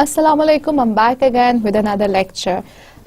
Assalamu alaikum, I'm back again with another lecture.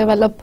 develop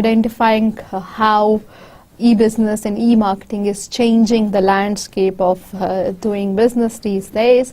identifying how e-business and e-marketing is changing the landscape of doing business these days.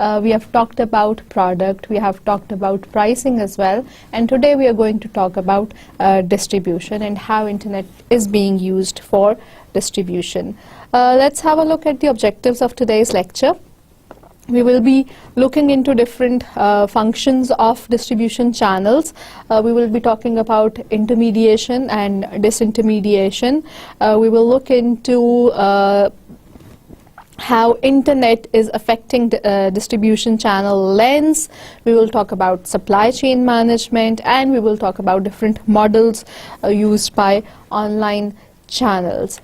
We have talked about product, we have talked about pricing as well, and today we are going to talk about distribution and how internet is being used for distribution. Let's have a look at the objectives of today's lecture. We will be looking into different functions of distribution channels. We will be talking about intermediation and disintermediation. We will look into how internet is affecting the distribution channel lens. We will talk about supply chain management, and we will talk about different models used by online channels.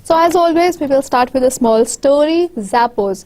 So as always, we will start with a small story. Zappos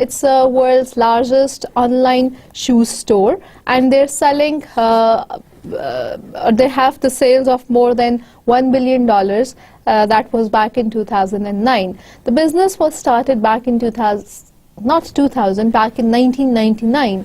it's the world's largest online shoe store, and they're selling they have the sales of more than $1 billion. That was back in 2009. The business was started back in back in 1999.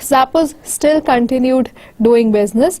Zappos still continued doing business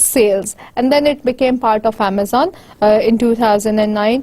sales, and then it became part of Amazon in 2009.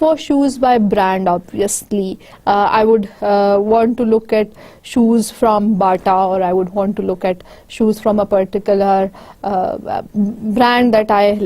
for shoes by brand, obviously. I would want to look at shoes from Bata, or I would want to look at shoes from a particular brand that I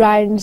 brands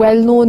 well known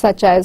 such as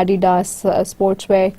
Adidas sportswear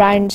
brands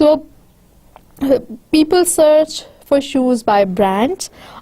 So people search for shoes by brands,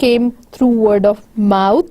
came through word of mouth,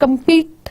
compete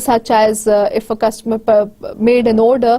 such as if a customer made an order,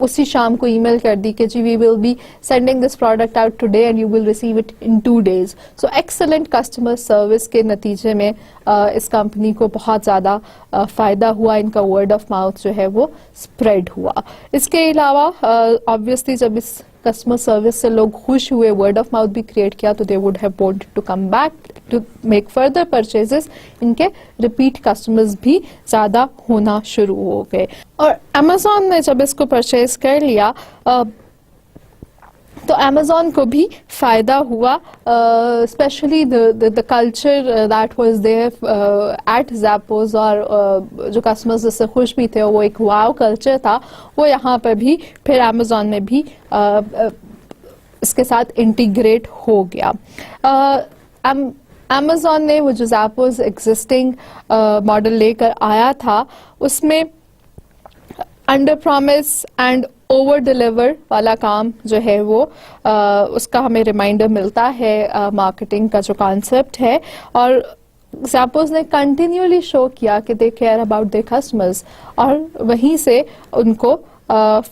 اسی شام کو ای میل کر دی کہ جی we will be sending this product out today and you will receive it in 2 days. So excellent customer service کے نتیجے میں اس کمپنی کو بہت زیادہ فائدہ ہوا, ان کا ورڈ آف ماؤتھ جو ہے وہ اسپریڈ ہوا. اس کے علاوہ آبویسلی جب اس کسٹمر سروس سے لوگ خوش ہوئے, ورڈ آف ماؤتھ بھی کریٹ کیا, تو they would have wanted to come back to make further purchases. ان کے ریپیٹ کسٹمرز بھی زیادہ ہونا شروع ہو گئے. اور امیزون نے جب اس کو پرچیز کر لیا تو امیزون کو بھی فائدہ ہوا, especially the culture that was there at Zappos, اور جو کسٹمرز اس سے خوش بھی تھے, وہ ایک واو کلچر تھا, وہ یہاں پہ بھی پھر امیزون میں بھی اس کے ساتھ انٹیگریٹ ہو گیا. امیزون نے وہ جو زیپوز ایگزسٹنگ ماڈل لے کر آیا تھا, اس میں under promise and over deliver والا کام جو ہے وہ اس کا ہمیں ریمائنڈر ملتا ہے مارکیٹنگ کا جو کانسیپٹ ہے. اور زیپوز نے کنٹینیولی شو کیا کہ they care about they customers, اور وہیں سے ان کو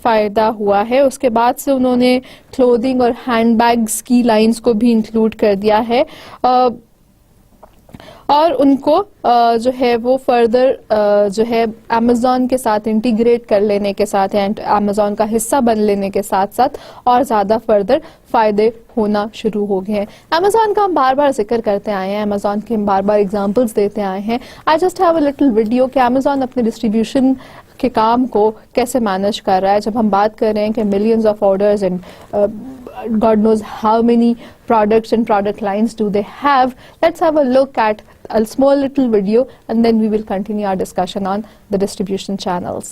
فائدہ ہوا ہے. اس کے بعد سے انہوں نے کلودنگ اور ہینڈ بیگز کی لائنز کو بھی انکلوڈ کر دیا ہے, اور ان کو جو ہے وہ فردر جو ہے امیزون کے ساتھ انٹیگریٹ کر لینے کے ساتھ, امیزون کا حصہ بن لینے کے ساتھ ساتھ اور زیادہ فردر فائدے ہونا شروع ہو گئے ہیں. امیزون کا ہم بار بار ذکر کرتے آئے ہیں, امیزون کے ہم بار بار ایگزامپلس دیتے آئے ہیں. I just have a little video کہ امیزون اپنے ڈسٹریبیوشن کے کام کو کیسے مینج کر رہا ہے. جب ہم بات کر رہے ہیں کہ millions of orders and God knows how many products and product lines do they have. Let's have a look at a small little video and then we will continue our discussion on the distribution channels.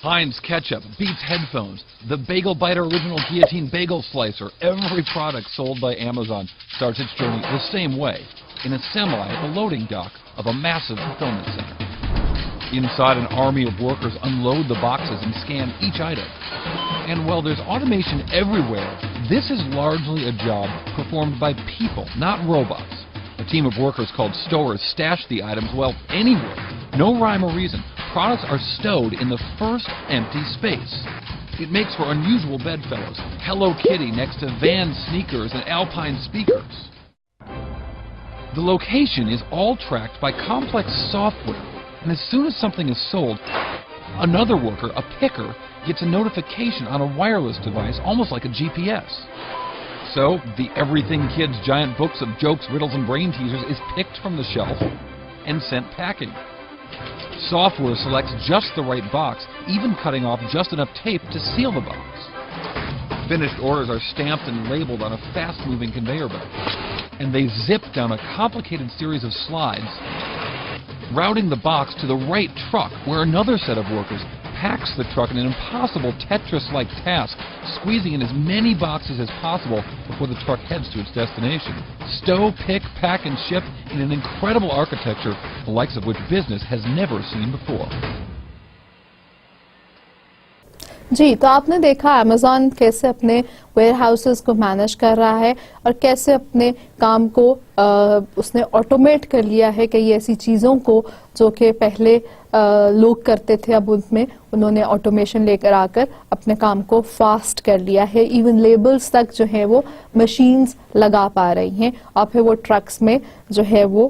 Heinz ketchup beats headphones. The Bagel Biter Original Guillotine Bagel Slicer. Every product sold by Amazon starts its journey the same way, in a semi at the loading dock of a massive fulfillment center. Inside, an army of workers unload the boxes and scan each item. And while there's automation everywhere, this is largely a job performed by people, not robots. A team of workers called stowers stash the items, well, anywhere. No rhyme or reason. Products are stowed in the first empty space. It makes for unusual bedfellows. Hello Kitty next to Vans sneakers and Alpine speakers. The location is all tracked by complex software. And as soon as something is sold, another worker, a picker, gets a notification on a wireless device, almost like a GPS. So, the Everything Kids giant books of jokes, riddles, and brain teasers is picked from the shelf and sent packing. Software selects just the right box, even cutting off just enough tape to seal the box. Finished orders are stamped and labeled on a fast-moving conveyor belt, and they zip down a complicated series of slides, routing the box to the right truck, where another set of workers packs the truck in an impossible Tetris-like task, squeezing in as many boxes as possible before the truck heads to its destination. Stow, pick, pack, and ship in an incredible architecture, the likes of which business has never seen before. جی, تو آپ نے دیکھا Amazon کیسے اپنے where houses کو manage کر رہا ہے اور کیسے اپنے کام کو اس نے آٹومیٹ کر لیا ہے کہ یہ ایسی چیزوں کو جو کہ پہلے لوگ کرتے تھے, اب ان میں انہوں نے آٹومیشن لے کر آ کر اپنے کام کو فاسٹ کر لیا ہے. ایون لیبلز تک جو ہے وہ مشینز لگا پا رہی ہیں اور پھر وہ ٹرکس میں جو ہے وہ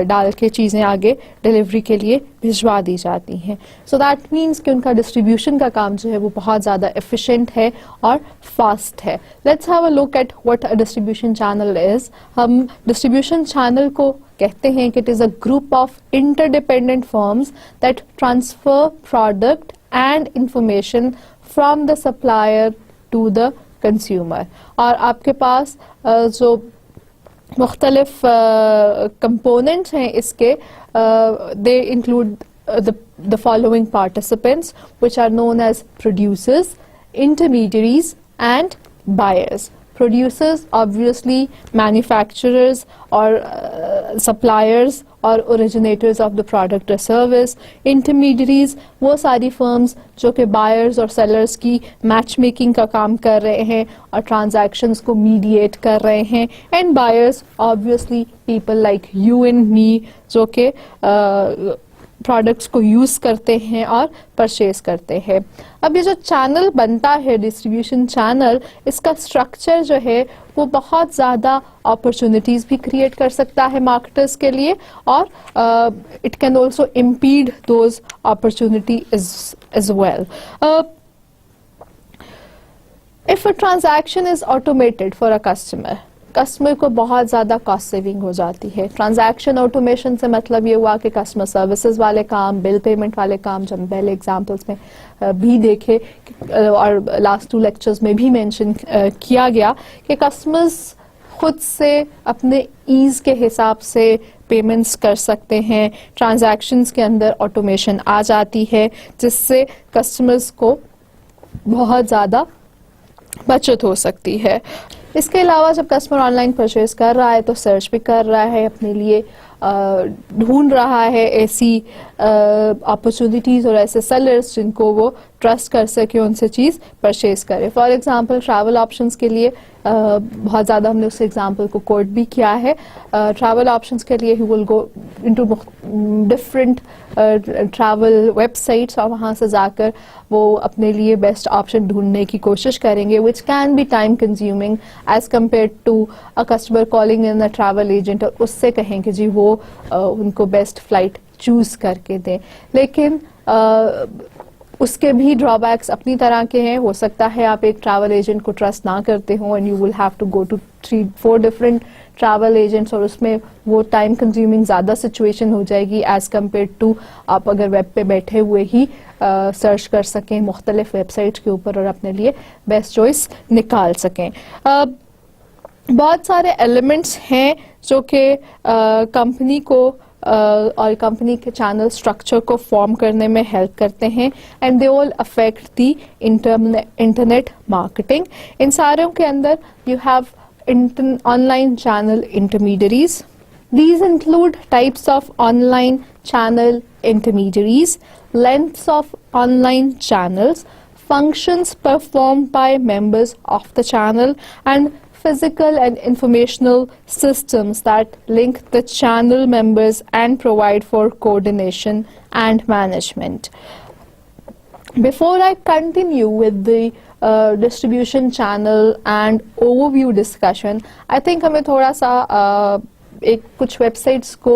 ڈال کے چیزیں آگے ڈیلیوری کے لیے بھجوا دی جاتی ہیں. سو دیٹ مینس کہ ان کا ڈسٹریبیوشن کا کام جو ہے وہ بہت زیادہ ایفیشینٹ ہے اور فاسٹ ہے. Let's have a look at what a distribution channel is. ہم ڈسٹریبیوشن چینل کو کہتے ہیں کہ it is a group of interdependent firms that transfer product and information from the supplier to the consumer. اور آپ کے پاس جو مختلف کمپوننٹس ہیں اس کے, they include the following participants which are known as producers, intermediaries and buyers. Producers obviously manufacturers or suppliers or originators of the product or service. Intermediaries وہ ساری firms جو کہ buyers اور sellers کی match making کا کام کر رہے ہیں اور transactions کو mediate کر رہے ہیں. And buyers obviously people like you and me جو کہ پروڈکٹس کو یوز کرتے ہیں اور پرچیز کرتے ہیں. اب یہ جو چینل بنتا ہے ڈسٹریبیوشن چینل, اس کا اسٹرکچر جو ہے وہ بہت زیادہ اپرچونیٹیز بھی کریٹ کر سکتا ہے مارکیٹرز کے لیے, اور it can also impede those opportunity as well. If a transaction is automated for a customer کو بہت زیادہ کاسٹ سیونگ ہو جاتی ہے. ٹرانزیکشن آٹومیشن سے مطلب یہ ہوا کہ کسٹمر سروسز والے کام, بل پیمنٹ والے کام, جو ہم پہلے ایگزامپلس میں بھی دیکھے اور لاسٹ 2 لیکچرز میں بھی مینشن کیا گیا کہ کسٹمرز خود سے اپنے ایز کے حساب سے پیمنٹس کر سکتے ہیں. ٹرانزیکشنز کے اندر آٹومیشن آ جاتی ہے جس سے کسٹمرز کو بہت زیادہ بچت ہو سکتی ہے. اس کے علاوہ جب کسٹمر آن لائن پرچیز کر رہا ہے تو سرچ بھی کر رہا ہے, اپنے لیے ڈھونڈ رہا ہے ایسی اپرچونیٹیز اور ایسے سیلرز جن کو وہ ٹرسٹ کر سکے, ان سے چیز پرچیز کرے. فار ایگزامپل ٹریول آپشنس کے لیے بہت زیادہ ہم نے اس ایگزامپل کو کوٹ بھی کیا ہے. ٹریول آپشنس کے لیے he will go into different travel websites, اور وہاں سے جا کر وہ اپنے لیے بیسٹ آپشن ڈھونڈنے کی کوشش کریں گے, which can be time consuming as compare to a customer calling in a travel agent, اور اس سے کہیں کہ جی وہ ان کو بیسٹ فلائٹ چوز کر کے دیں. لیکن اس کے بھی ڈرا بیکس اپنی طرح کے ہیں. ہو سکتا ہے آپ ایک ٹریول ایجنٹ کو ٹرسٹ نہ کرتے ہوں and you will have to go to 3-4 different travel agents, اور اس میں وہ ٹائم کنزیومنگ زیادہ سچویشن ہو جائے گی ایز کمپیئر ٹو آپ اگر ویب پہ بیٹھے ہوئے ہی سرچ کر سکیں مختلف ویب سائٹس کے اوپر اور اپنے لیے بیسٹ چوائس نکال سکیں. بہت سارے ایلیمنٹس ہیں جو کہ کمپنی کو اور کمپنی کے چینل اسٹرکچر کو فارم کرنے میں ہیلپ کرتے ہیں, and they all affect the internet marketing. ان ساروں کے اندر you have online channel intermediaries. These include types of online channel intermediaries, lengths of online channels, functions performed by members of the channel, and physical and informational systems that link the channel members and provide for coordination and management. Before I continue with the distribution channel and overview discussion, I think ہمیں تھوڑا سا ایک کچھ web sites کو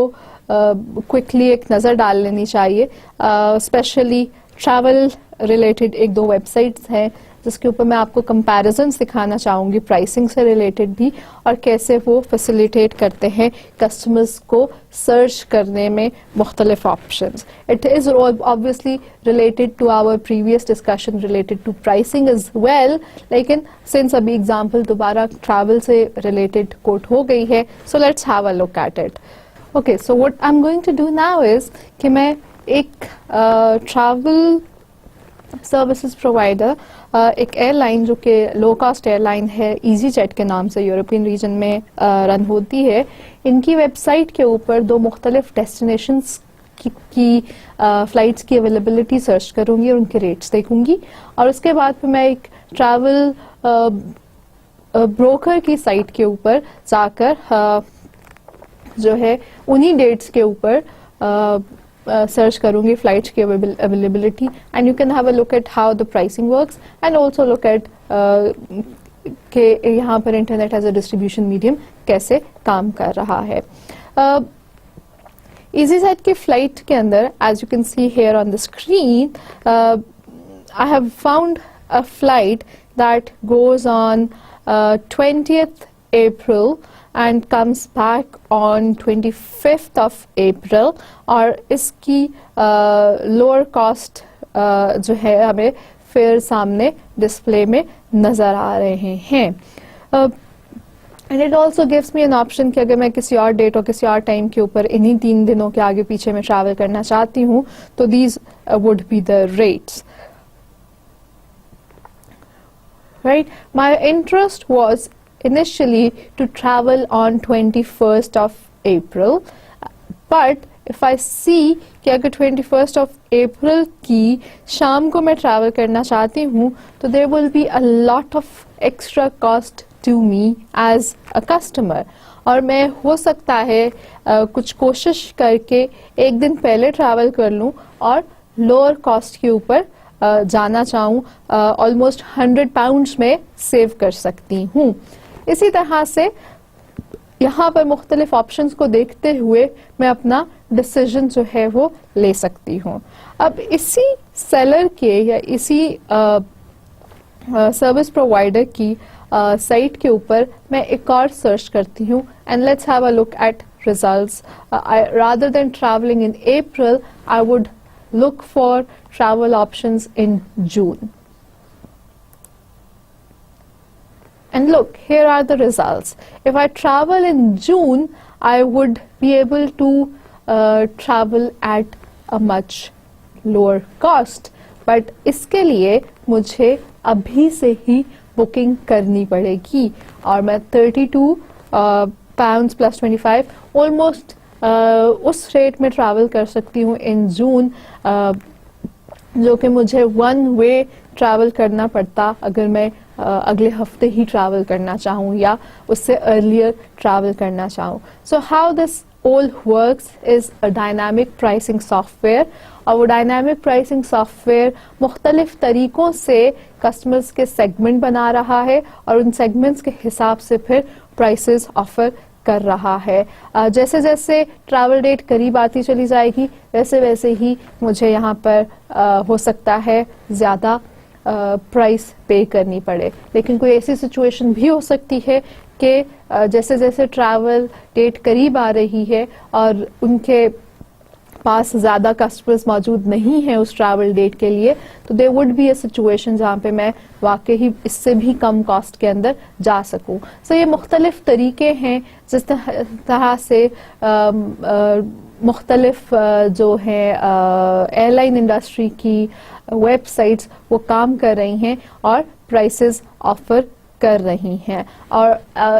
quickly ایک نظر ڈال لینی چاہیے. Especially travel related 1-2 websites ہیں جس کے اوپر میں آپ کو کمپیریزن دکھانا چاہوں گی پرائسنگ سے ریلیٹڈ بھی, اور کیسے وہ فیسیلیٹیٹ کرتے ہیں کسٹمرز کو سرچ کرنے میں مختلف options. It is obviously related to our previous discussion related to pricing as well, لیکن since ابھی ایگزامپل دوبارہ ٹریول سے ریلیٹڈ کوٹ ہو گئی ہے, so let's have a look at it. Okay, so what I'm going to do now is کہ میں ایک travel services provider, ایک ایئر لائن جو کہ لو کاسٹ ایئر لائن ہے, ایزی جیٹ کے نام سے یورپین ریجن میں رن ہوتی ہے, ان کی ویب سائٹ کے اوپر 2 مختلف ڈیسٹینیشنز کی فلائٹس کی اویلیبلٹی سرچ کروں گی اور ان کے ریٹس دیکھوں گی, اور اس کے بعد پھر میں ایک ٹریول بروکر کی سائٹ کے اوپر جا کر جو ہے انہی ڈیٹس کے اوپر سرچ کروں گی فلائٹس کی availability, and you can have a look at how the pricing works, and also look at کہ یہاں پر internet as a distribution medium کیسے کام کر رہا ہے. ایزی جیٹ کی فلائٹ کے اندر as you can see here on the screen, I have found a flight that goes on 20th April and comes back on 25th of April, اور اس کی لوور کاسٹ جو ہے ہمیں پھر سامنے ڈسپلے میں نظر آ رہے ہیں. And it also gives me an option کہ اگر میں کسی اور ڈیٹ اور کسی اور ٹائم کے اوپر انہی 3 دنوں کے آگے پیچھے میں ٹریول کرنا چاہتی ہوں تو these would be the rates. Right? My interest was initially to travel on 21st of April, but if I see کہ اگر 21st of April کی شام کو میں ٹریول کرنا چاہتی ہوں تو there will be a lot of extra cost to me as a customer, اور میں ہو سکتا ہے کچھ کوشش کر کے ایک دن پہلے ٹریول کر لوں اور لوور کاسٹ کے اوپر جانا چاہوں. آلموسٹ 100 پاؤنڈس میں سیو کر سکتی ہوں. اسی طرح سے یہاں پر مختلف آپشنز کو دیکھتے ہوئے میں اپنا ڈسیزن جو ہے وہ لے سکتی ہوں. اب اسی سیلر کے یا اسی سروس پرووائڈر کی سائٹ کے اوپر میں ایک اور سرچ کرتی ہوں and let's have a look at results. Rather than travelling in April I would look for travel options in June. And look, here are the results. If I travel in June, I would be able to travel at a much lower cost. But iske liye mujhe abhi se hi booking karni padegi. Aur main 32 pounds plus 25, almost us rate میں travel کر سکتی ہوں ان جون, جو کہ مجھے one way travel کرنا پڑتا اگر میں اگلے ہفتے ہی ٹریول کرنا چاہوں یا اس سے ارلیئر ٹریول کرنا چاہوں. So how this all works is a dynamic pricing software. اور وہ ڈائنامک پرائسنگ سافٹ ویئر مختلف طریقوں سے کسٹمرز کے سیگمنٹ بنا رہا ہے اور ان سیگمنٹس کے حساب سے پھر پرائسز آفر کر رہا ہے. جیسے جیسے ٹریول ڈیٹ قریب آتی چلی جائے گی ویسے ویسے ہی مجھے یہاں پر ہو سکتا ہے زیادہ پرائس پے کرنی پڑے. لیکن کوئی ایسی سچویشن بھی ہو سکتی ہے کہ جیسے جیسے ٹریول ڈیٹ قریب آ رہی ہے اور ان کے پاس زیادہ کسٹمرز موجود نہیں ہیں اس ٹریول ڈیٹ کے لیے, تو there would be a situation جہاں پہ میں واقعی اس سے بھی کم کاسٹ کے اندر جا سکوں. سو یہ مختلف طریقے ہیں جس طرح سے مختلف جو ہیں ایئر لائن انڈسٹری کی ویب سائٹس وہ کام کر رہی ہیں اور پرائسز آفر کر رہی ہیں. اور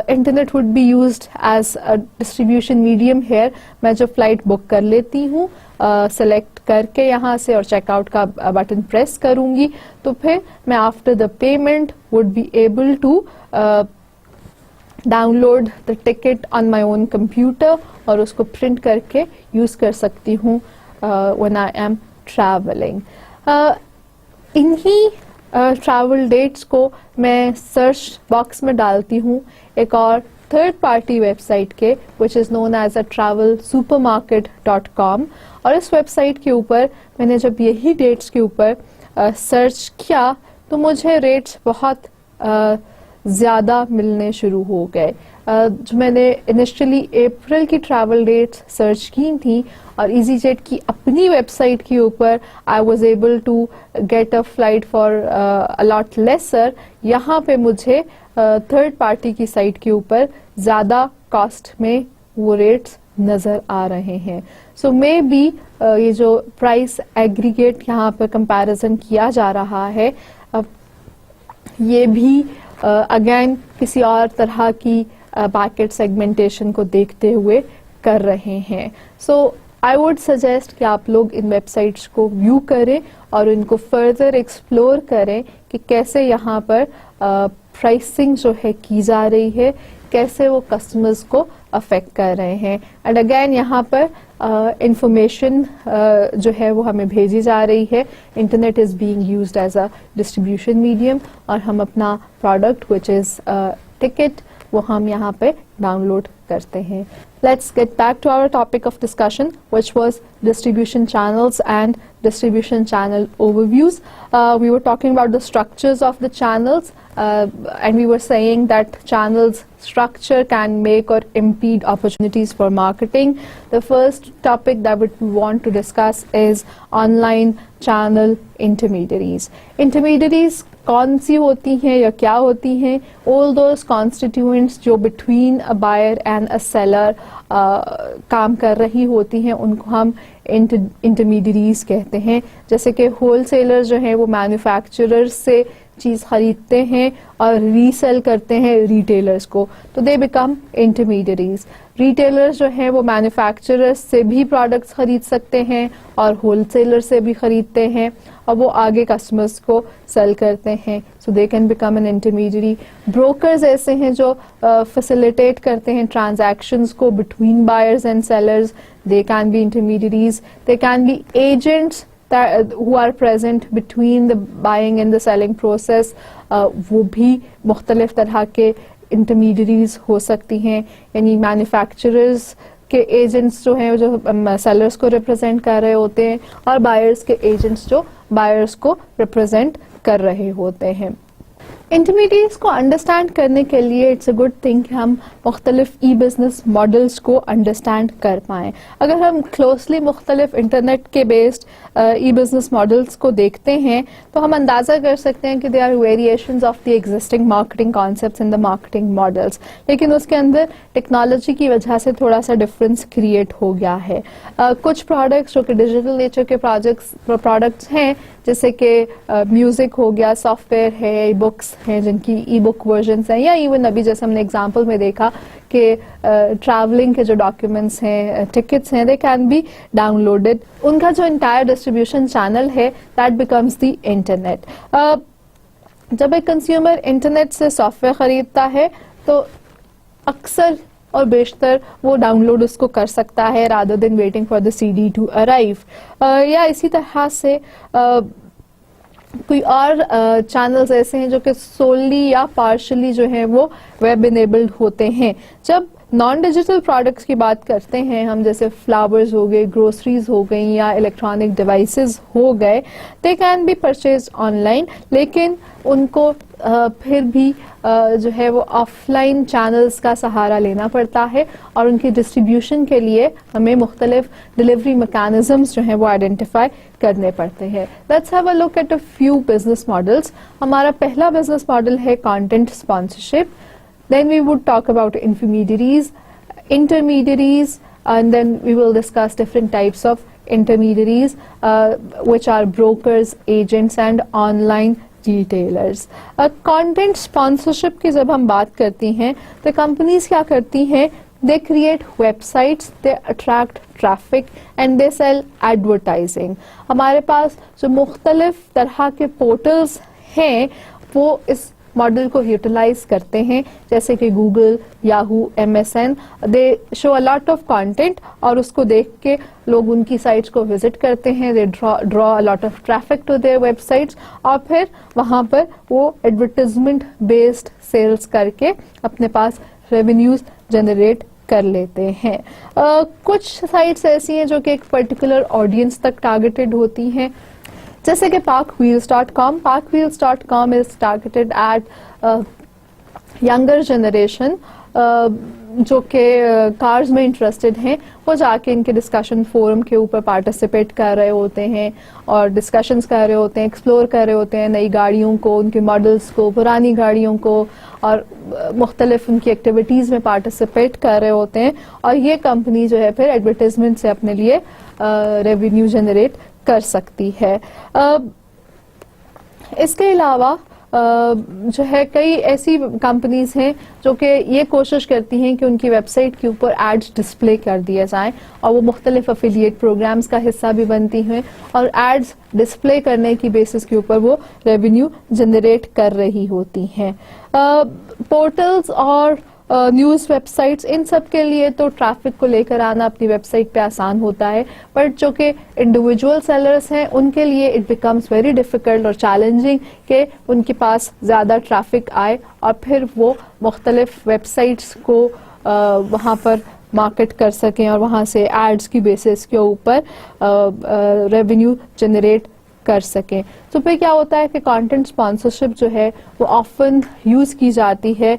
internet would be used as a distribution medium here. میں جو فلائٹ بک کر لیتی ہوں سلیکٹ کر کے یہاں سے اور چیک آؤٹ کا بٹن پریس کروں گی تو پھر میں after the payment would be able to download the ticket on my own computer اور اس کو پرنٹ کر کے یوز کر سکتی ہوں when I am traveling. انہی ٹریول ڈیٹس کو میں سرچ باکس میں ڈالتی ہوں ایک اور تھرڈ پارٹی ویب سائٹ کے which is known as a travelsupermarket.com. اور اس ویب سائٹ کے اوپر میں نے جب یہی ڈیٹس کے اوپر سرچ کیا تو مجھے ریٹس بہت زیادہ ملنے شروع ہو گئے. جو میں نے انیشلی اپریل کی ٹریول ڈیٹس سرچ کی تھیں اور ایزی جیٹ کی اپنی ویب سائٹ کے اوپر I was able to get a flight for a lot lesser. یہاں پہ مجھے تھرڈ پارٹی کی سائٹ کے اوپر زیادہ کاسٹ میں وہ ریٹس نظر آ رہے ہیں. سو مے بی یہ جو پرائس ایگریگیٹ یہاں پہ کمپیریزن کیا جا رہا ہے یہ بھی اگین کسی اور طرح کی مارکیٹ سیگمنٹیشن کو دیکھتے ہوئے کر رہے ہیں. سو آئی وڈ سجیسٹ کہ آپ لوگ ان ویب سائٹس کو ویو کریں اور ان کو فردر ایکسپلور کریں کہ کیسے یہاں پر پرائسنگ جو ہے کی جا رہی ہے, کیسے وہ کسٹمرز کو افیکٹ کر رہے ہیں. اینڈ اگین یہاں پر انفارمیشن جو ہے وہ ہمیں بھیجی جا رہی ہے. Internet is being used as a distribution medium اور ہم اپنا پروڈکٹ وچ از ٹکٹ وہ ہم یہاں پہ ڈاؤن لوڈ کرتے ہیں. Let's get back to our topic of discussion, which was distribution channels and distribution channel overviews. We were talking about the structures of the channels, and we were saying that channels structure can make or impede opportunities for marketing. The first topic that we want to discuss is online channel intermediaries. Intermediaries کون سی ہوتی ہیں یا کیا ہوتی ہیں؟ all those constituents جو between a buyer and a seller کام کر رہی ہوتی ہیں ان کو ہم انٹرمیڈیریز کہتے ہیں. جیسے کہ ہول سیلر جو ہیں وہ مینوفیکچرر سے چیز خریدتے ہیں اور ری سیل کرتے ہیں ریٹیلرز کو, تو دے بیکم انٹرمیڈیریز. ریٹیلرز جو ہیں وہ مینوفیکچررز سے بھی پروڈکٹس خرید سکتے ہیں اور ہول سیلر سے بھی خریدتے ہیں اور وہ آگے کسٹمرز کو سیل کرتے ہیں. So they can become an intermediary. Brokers ایسے ہیں جو فیسیلیٹیٹ کرتے ہیں ٹرانزیکشنز کو between buyers and sellers. They can be intermediaries. They can be agents who are present between the buying and the selling process. وہ بھی مختلف طرح کے انٹرمیڈیریز ہو سکتی ہیں. یعنی مینوفیکچررز کے ایجنٹس جو ہیں جو سیلرز کو ریپرزینٹ کر رہے ہوتے ہیں اور بائرز کے ایجنٹس جو بائرز کو ریپرزینٹ کر رہے ہوتے ہیں. انٹرمیڈیٹس کو انڈرسٹینڈ کرنے کے لیے اٹس اے گڈ تھنگ کہ ہم مختلف ای بزنس ماڈلس کو انڈرسٹینڈ کر پائیں. اگر ہم کلوزلی مختلف انٹرنیٹ کے بیسڈ ای بزنس ماڈلس کو دیکھتے ہیں تو ہم اندازہ کر سکتے ہیں کہ they are variations of the existing marketing concepts in the marketing models. لیکن اس کے اندر ٹیکنالوجی کی وجہ سے تھوڑا سا ڈفرینس کریٹ ہو گیا ہے. کچھ پروڈکٹس جو کہ ڈیجیٹل نیچر کے پروڈکٹس ہیں جیسے کہ میوزک ہو گیا, سافٹ ویئر ہے, ای بکس ہیں جن کی ای بک ورژنس ہیں, یا ایون ابھی جیسے ہم نے اگزامپل میں دیکھا کہ ٹریولنگ کے جو ڈاکیومنٹس ہیں, ٹکٹس ہیں, they can be downloaded. ان کا جو انٹائر ڈسٹریبیوشن چینل ہے دیٹ بیکمز دی انٹرنیٹ. جب ایک کنزیومر انٹرنیٹ سے سافٹ ویئر خریدتا ہے تو اکثر اور بیشتر وہ ڈاؤن لوڈ اس کو کر سکتا ہے rather than waiting for the CD to arrive ارائیو. یا اسی طرح سے کوئی اور چینلز ایسے ہیں جو کہ سوللی یا پارشلی جو ہیں وہ ویب انیبلڈ ہوتے ہیں. جب نان ڈیجیٹل پروڈکٹس کی بات کرتے ہیں ہم, جیسے فلاورز ہو گئے, گروسریز ہو گئیں یا الیکٹرانک ڈیوائسز ہو گئے, they can be purchase online, لیکن ان کو پھر بھی جو ہے وہ آف لائن چینلز کا سہارا لینا پڑتا ہے اور ان کی ڈسٹریبیوشن کے لیے ہمیں مختلف ڈلیوری میکانزمز جو ہیں وہ آئیڈینٹیفائی کرنے پڑتے ہیں. Let's have a look at a few business models. ہمارا پہلا بزنس ماڈل ہے content sponsorship. Then we would talk about intermediaries, and then we will discuss different types of intermediaries, which are brokers, agents, and online retailers. Content sponsorship کی جب ہم بات کرتی ہیں تو companies کیا کرتی ہیں, they create websites, they attract traffic, and they sell advertising. ہمارے پاس جو مختلف طرح کے پورٹلز ہیں وہ اس ماڈل کو یوٹیلائز کرتے ہیں, جیسے کہ Google, Yahoo, MSN. They show a lot of content اور اس کو دیکھ کے لوگ ان کی سائٹس کو وزٹ کرتے ہیں. They draw a lot of traffic to their websites اور پھر وہاں پر وہ ایڈورٹیزمنٹ بیسڈ سیلز کر کے اپنے پاس ریونیوز جنریٹ کر لیتے ہیں. کچھ سائٹس ایسی ہیں جو کہ ایک پرٹیکولر آڈینس تک ٹارگیٹڈ ہوتی ہیں, جیسے کہ parkwheels.com. parkwheels.com is targeted at younger generation جو کہ کارز میں انٹرسٹڈ ہیں. وہ جا کے ان کے ڈسکشن فورم کے اوپر پارٹیسپیٹ کر رہے ہوتے ہیں اور ڈسکشنز کر رہے ہوتے ہیں, ایکسپلور کر رہے ہوتے ہیں نئی گاڑیوں کو, ان کے ماڈلز کو, پرانی گاڑیوں کو, اور مختلف ان کی ایکٹیویٹیز میں پارٹیسپیٹ کر رہے ہوتے ہیں. اور یہ کمپنی جو ہے پھر ایڈورٹیزمنٹ سے اپنے لیے ریونیو جنریٹ کر سکتی ہے. اس کے علاوہ جو ہے کئی ایسی کمپنیز ہیں جو کہ یہ کوشش کرتی ہیں کہ ان کی ویب سائٹ کے اوپر ایڈز ڈسپلے کر دیے جائیں اور وہ مختلف افیلیٹ پروگرامز کا حصہ بھی بنتی ہیں اور ایڈز ڈسپلے کرنے کی بیسس کے اوپر وہ ریونیو جنریٹ کر رہی ہوتی ہیں. پورٹلز اور نیوز ویب سائٹس, ان سب کے لیے تو ٹریفک کو لے کر آنا اپنی ویب سائٹ پہ آسان ہوتا ہے, بٹ جو کہ انڈیویجول سیلرز ہیں ان کے لیے اٹ بیکمز ویری ڈیفیکلٹ اور چیلنجنگ کہ ان کے پاس زیادہ ٹریفک آئے اور پھر وہ مختلف ویب سائٹس کو وہاں پر مارکیٹ کر سکیں اور وہاں سے ایڈز کی بیسس کے اوپر ریونیو جنریٹ کر سکیں. تو پھر کیا ہوتا ہے کہ کانٹینٹ اسپانسرشپ جو ہے وہ آفن یوز کی جاتی ہے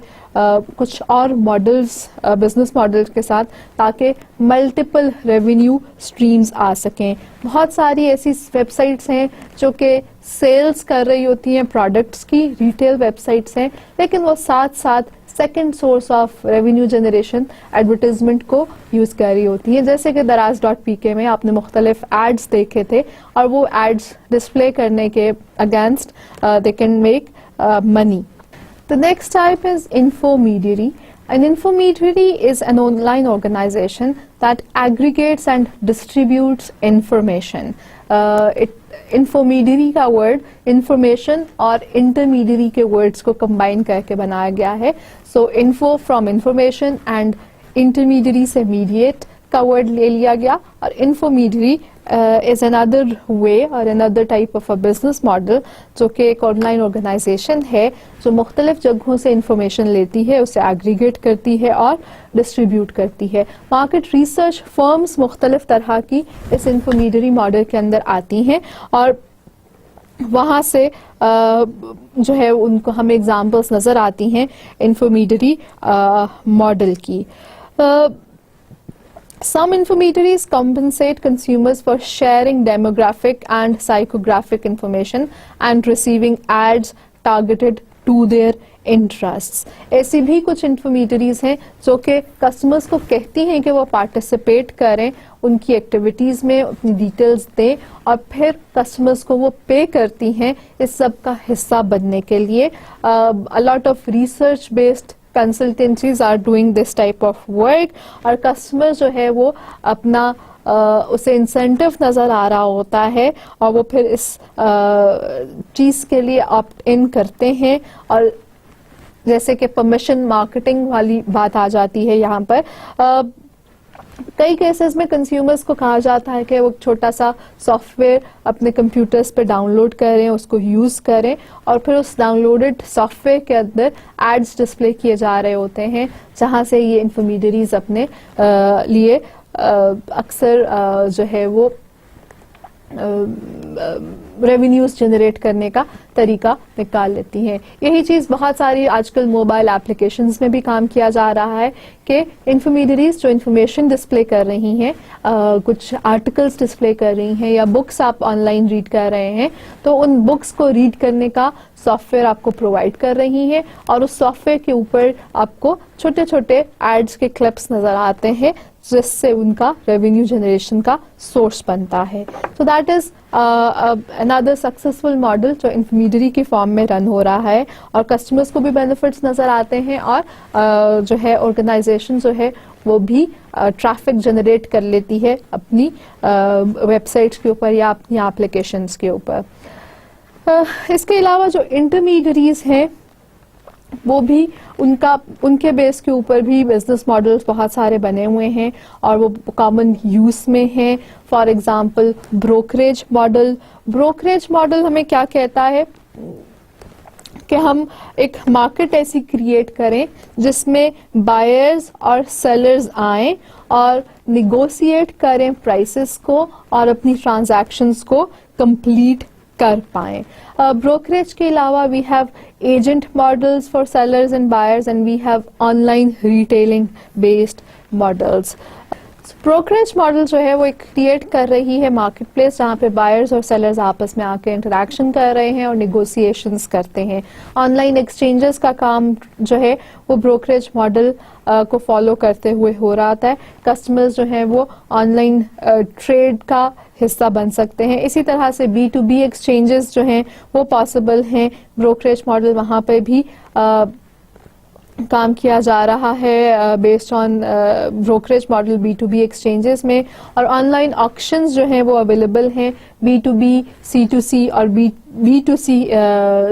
کچھ اور ماڈلز, بزنس ماڈلز کے ساتھ, تاکہ ملٹیپل ریونیو اسٹریمز آ سکیں. بہت ساری ایسی ویب سائٹس ہیں جو کہ سیلز کر رہی ہوتی ہیں پروڈکٹس کی, ریٹیل ویب سائٹس ہیں, لیکن وہ ساتھ ساتھ second source of revenue generation advertisement کو یوز کر رہی ہوتی ہیں. جیسے کہ daraz.pk میں آپ نے مختلف ایڈز دیکھے تھے اور وہ ایڈز ڈسپلے کرنے کے against they can make money. The next type is intermediary. An intermediary is an online organization that aggregates and distributes information. Intermediary کا ورڈ انفارمیشن اور انٹرمیڈیری کے ورڈز کو کمبائن کر کے بنایا گیا ہے. So info from information and intermediary سے میڈیٹ کا ورڈ لے لیا گیا, اور انفارمیڈیری از اندر وے اور اندر type of a business model جو کہ ایک آن لائن آرگنائزیشن ہے جو مختلف جگہوں سے انفارمیشن لیتی ہے, اسے ایگریگیٹ کرتی ہے اور ڈسٹریبیوٹ کرتی ہے. مارکیٹ ریسرچ فرمز مختلف طرح کی اس انفارمیڈیری ماڈل کے اندر آتی ہیں اور وہاں سے جو ہے ان کو ہمیں ایگزامپلس نظر آتی ہیں انفارمیڈیری ماڈل کی. Some intermediaries compensate consumers for sharing demographic and psychographic information and receiving ads targeted to their interests. ایسی بھی کچھ انٹرمیڈیریز ہیں جو کہ کسٹمرز کو کہتی ہیں کہ وہ پارٹیسپیٹ کریں ان کی ایکٹیویٹیز میں, اپنی ڈیٹیلز دیں اور پھر کسٹمرز کو وہ پے کرتی ہیں اس سب کا حصہ بننے کے لیے. A lot of research based consultancies are doing this type of work, اور کسٹمر جو ہے وہ اپنا اسے انسینٹیو نظر آ رہا ہوتا ہے اور وہ پھر اس چیز کے لیے آپٹ ان کرتے ہیں, اور جیسے کہ پرمیشن مارکیٹنگ والی بات آ جاتی ہے یہاں پر. کئی کیسز میں کنزیومرز کو کہا جاتا ہے کہ وہ چھوٹا سا سافٹ ویئر اپنے کمپیوٹرز پہ ڈاؤن لوڈ کریں, اس کو یوز کریں, اور پھر اس ڈاؤن لوڈڈ سافٹ ویئر کے اندر ایڈز ڈسپلے کیے جا رہے ہوتے ہیں جہاں سے یہ انفارمیڈیریز اپنے لیے اکثر جو ہے وہ ریونیوز جنریٹ کرنے کا طریقہ نکال لیتی ہیں. یہی چیز بہت ساری آج کل موبائل اپلیکیشنز میں بھی کام کیا جا رہا ہے کہ انفارمیڈیریز جو انفارمیشن ڈسپلے کر رہی ہیں, کچھ آرٹیکلز ڈسپلے کر رہی ہیں یا بکس آپ آن لائن ریڈ کر رہے ہیں, تو ان بکس کو ریڈ کرنے کا سافٹ ویئر آپ کو پرووائڈ کر رہی ہیں اور اس سافٹ ویئر کے اوپر آپ کو چھوٹے چھوٹے ایڈز کے کلپس نظر آتے ہیں جس سے ان کا ریونیو جنریشن کا سورس بنتا ہے. So that is another successful model جو انٹرمیڈیری کی فارم میں رن ہو رہا ہے, اور کسٹمرز کو بھی بینیفٹس نظر آتے ہیں اور جو ہے آرگنائزیشن جو ہے وہ بھی ٹریفک جنریٹ کر لیتی ہے اپنی ویب سائٹس کے اوپر یا اپنی اپلیکیشنز کے اوپر. اس کے علاوہ جو انٹرمیڈیریز ہیں وہ بھی ان کے بیس کے اوپر بھی بزنس ماڈلز بہت سارے بنے ہوئے ہیں اور وہ کامن یوز میں ہیں. For example brokerage model. Brokerage model ہمیں کیا کہتا ہے کہ ہم ایک مارکیٹ ایسی کریٹ کریں جس میں بائرز اور سیلرز آئیں اور نیگوسیٹ کریں پرائسز کو اور اپنی ٹرانزیکشنز کو کمپلیٹ کر پائیں. بروکریج کے علاوہ we have agent models for sellers and buyers and we have online retailing based models. Brokerage model جو ہے وہ ایک کریٹ کر رہی ہے مارکیٹ پلیس جہاں پہ بائرز اور سیلرز آپس میں آ کے انٹریکشن کر رہے ہیں اور نیگوسیشنز کرتے ہیں. آن لائن ایکسچینجز کا کام جو ہے وہ بروکریج ماڈل کو فالو کرتے ہوئے ہو رہا ہے. کسٹمرز جو ہیں وہ آن لائن ٹریڈ کا حصہ بن سکتے ہیں. اسی طرح سے B2B ایکسچینجز جو ہیں وہ پاسبل ہیں. بروکریج ماڈل وہاں پہ بھی کام کیا جا رہا ہے based on brokerage model B2B exchanges میں, اور آن لائن آکشنز جو ہیں وہ اویلیبل ہیں B2B, C2C اور B2C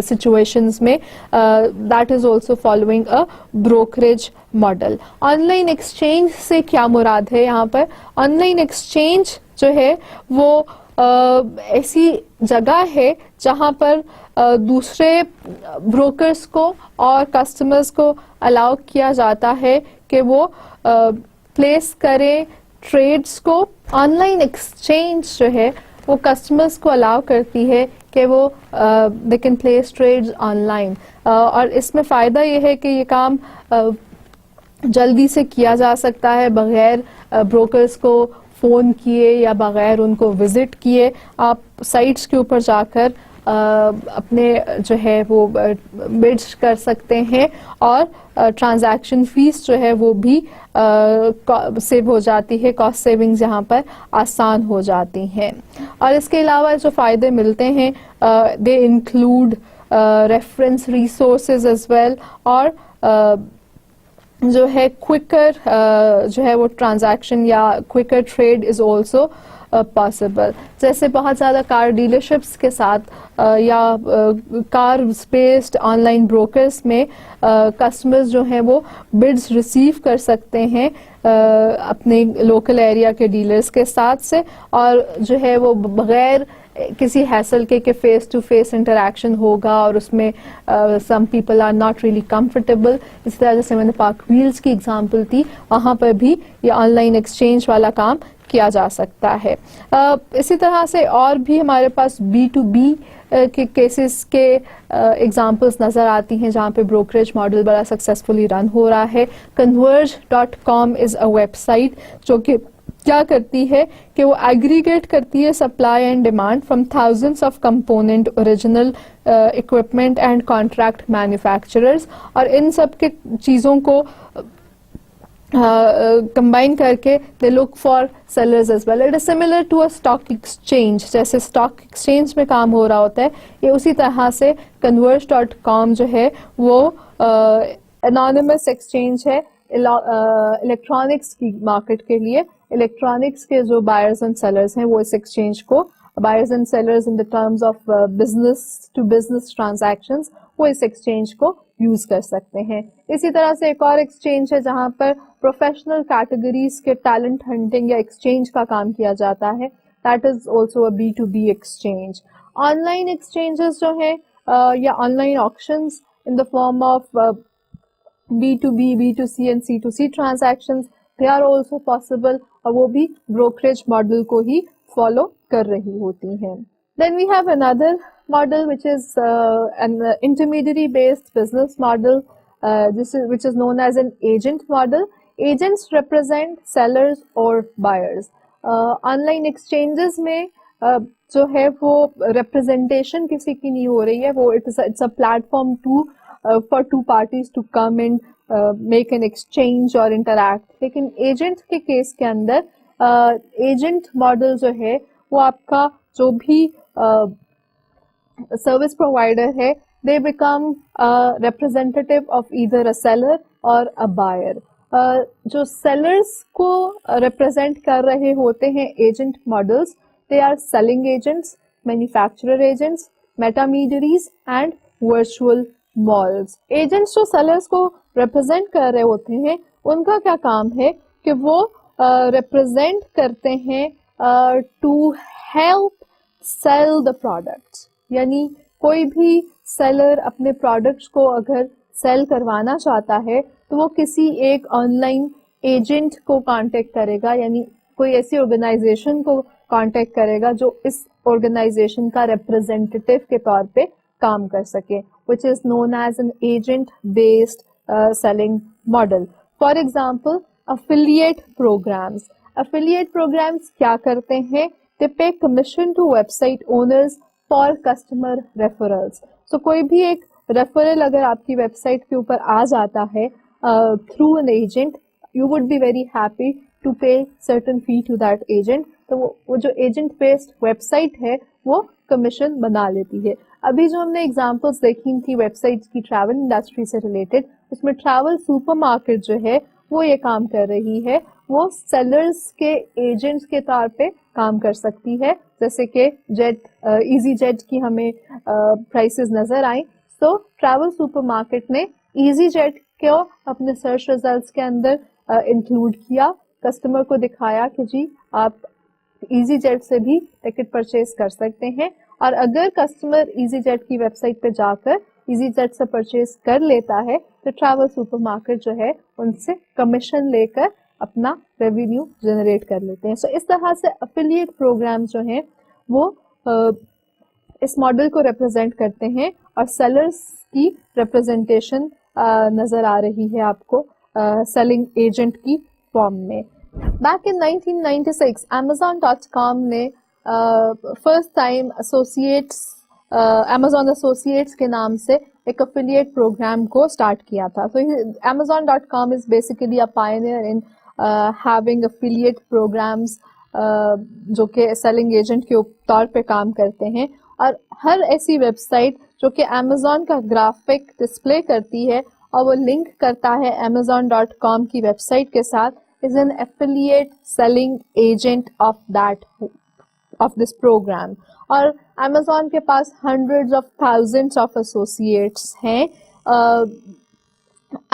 سچویشنز میں. That is also following a brokerage model. On line exchange سے کیا مراد ہے یہاں پر؟ آن لائن ایکسچینج جو ہے وہ ایسی جگہ ہے جہاں پر دوسرے بروکرز کو اور کسٹمرز کو الاؤ کیا جاتا ہے کہ وہ پلیس کریں ٹریڈز کو. آن لائن ایکسچینج جو ہے وہ کسٹمرز کو الاؤ کرتی ہے کہ وہ they can place trades on line, اور اس میں فائدہ یہ ہے کہ یہ کام جلدی سے کیا جا سکتا ہے بغیر بروکرز کو فون کیے یا بغیر ان کو وزٹ کیے. آپ سائٹس کے اوپر جا کر اپنے جو ہے وہ بڈس کر سکتے ہیں اور ٹرانزیکشن فیس جو ہے وہ بھی سیو ہو جاتی ہے. کاسٹ سیونگز یہاں پر آسان ہو جاتی ہیں. اور اس کے علاوہ جو فائدے ملتے ہیں they include reference resources as well, اور جو ہے کوئکر جو ہے وہ ٹرانزیکشن یا quicker trade is also possible. جیسے بہت زیادہ کار ڈیلرشپس کے ساتھ یا car based online brokers میں کسٹمرز جو ہیں وہ بڈز ریسیو کر سکتے ہیں اپنے لوکل ایریا کے ڈیلرز کے ساتھ سے, اور جو ہے وہ بغیر کسی حیصل کے فیس ٹو فیس انٹریکشن ہوگا, اور اس میں some people are not really comfortable. اسی طرح جیسے میں نے پارک ویلز کی اگزامپل دی, وہاں پر بھی یہ آن لائن ایکسچینج والا کام کیا جا سکتا ہے. اسی طرح سے اور بھی ہمارے پاس B2B کے کیسز کے ایگزامپلس نظر آتی ہیں جہاں پہ بروکریج ماڈل بڑا سکسیزفلی رن ہو رہا ہے. Converge.com is a web site جو کہ کیا کرتی ہے کہ وہ ایگریگیٹ کرتی ہے supply and demand from thousands of component, original equipment and contract manufacturers, اور ان سب کے چیزوں کو کمبائن کر کے they look for sellers as well. It is similar to a stock exchange, جیسے اسٹاک ایکسچینج میں کام ہو رہا ہوتا ہے, یہ اسی طرح سے Converge.com جو ہے وہ انانیمس ایکسچینج ہے الیکٹرانکس کی مارکیٹ کے لیے. الیکٹرانکس کے جو بائرز اینڈ سیلرز ہیں وہ اس ایکسچینج کو, buyers and sellers in the terms of business to business transactions, وہ اس ایکسچینج کو یوز کر سکتے ہیں. اسی طرح سے ایک اور ایکسچینج ہے جہاں پر پروفیشنل کیٹیگریز کے ٹیلنٹ ہنٹنگ یا ایکسچینج کا کام کیا جاتا ہے. That is also a B2B exchange. Online exchanges جو ہیں یا online auctions in the form of B2B, B2C and C2C transactions, they are also possible, اور وہ بھی brokerage model کو ہی follow کر رہی ہوتی ہیں. Then we have another model which is an intermediary based business model, which is known as an agent model. Agents represent sellers or buyers. Online exchanges میں جو ہے وہ representation کسی کی نہیں ہو رہی ہے, وہ it's a platform for two parties to come and make an exchange or interact. لیکن ایجنٹ کے کیس کے اندر ایجنٹ ماڈل جو ہے وہ آپ کا جو بھی سروس پرووائڈر ہے, they become representative of either a seller or a buyer. جو سیلرز کو ریپرزینٹ کر رہے ہوتے ہیں agent models, they are selling agents, manufacturer agents, intermediaries and virtual malls. Agents جو سیلرز کو ریپرزینٹ کر رہے ہوتے ہیں ان کا کیا کام ہے کہ وہ ریپرزینٹ کرتے ہیں to help sell the products. یعنی کوئی بھی سیلر اپنے پروڈکٹس کو اگر سیل کروانا چاہتا ہے تو وہ کسی ایک آن لائن ایجنٹ کو کانٹیکٹ کرے گا, یعنی کوئی ایسی آرگنائزیشن کو کانٹیکٹ کرے گا جو اس آرگنائزیشن کا ریپرزینٹیو کے طور پہ کام کر سکے, which is known as an agent-based selling model. For example, affiliate programs. Affiliate programs کیا کرتے ہیں؟ They pay commission to website owners for customer referrals. So کوئی بھی ایک ریفرل اگر آپ کی ویب سائٹ کے اوپر آ جاتا ہے through an agent, you would be very happy to pay certain fee to that agent. تو وہ جو ایجنٹ بیسڈ ویب سائٹ ہے وہ کمیشن بنا لیتی ہے. ابھی جو ہم نے ایگزامپلس دیکھی تھی ویب سائٹس کی ٹریول انڈسٹری سے ریلیٹڈ, اس میں ٹریول سپر مارکیٹ جو ہے وہ یہ کام کر رہی ہے, وہ سیلرز کے ایجنٹس کے طور پہ کام کر سکتی ہے. جیسے کہ ایزی جیٹ کی ہمیں پرائسز نظر آئیں, تو ٹریول سپر مارکیٹ نے ایزی جیٹ کو اپنے سرچ ریزلٹس کے اندر انکلوڈ کیا, کسٹمر کو دکھایا کہ جی آپ ایزی جیٹ سے بھی ٹکٹ پرچیز کر سکتے ہیں, اور اگر کسٹمر ایزی جیٹ کی ویب سائٹ پہ جا کر ایزی جیٹ سے پرچیز کر لیتا ہے تو ٹریول سپر مارکیٹ جو ہے ان سے کمیشن لے کر اپنا ریونیو جنریٹ کر لیتے ہیں. سو اس طرح سے افیلیٹ پروگرام جو ہیں وہ اس ماڈل کو ریپرزینٹ کرتے ہیں, اور سیلرز کی ریپرزینٹیشن نظر آ رہی ہے آپ کو سیلنگ ایجنٹ کی فارم میں. Back in 1996, Amazon.com نے فرسٹ ٹائم Amazon Associates کے نام سے ایک افیلیٹ پروگرام کو اسٹارٹ کیا تھا. So Amazon.com is basically a pioneer in having affiliate programs جو کہ سیلنگ ایجنٹ کے طور پہ کام کرتے ہیں, اور ہر ایسی ویب سائٹ جو کہ Amazon کا گرافک ڈسپلے کرتی ہے اور وہ لنک کرتا ہے amazon.com کی ویب سائٹ کے ساتھ is an affiliate selling agent of this program. اور Amazon کے پاس hundreds of thousands of associates ہیں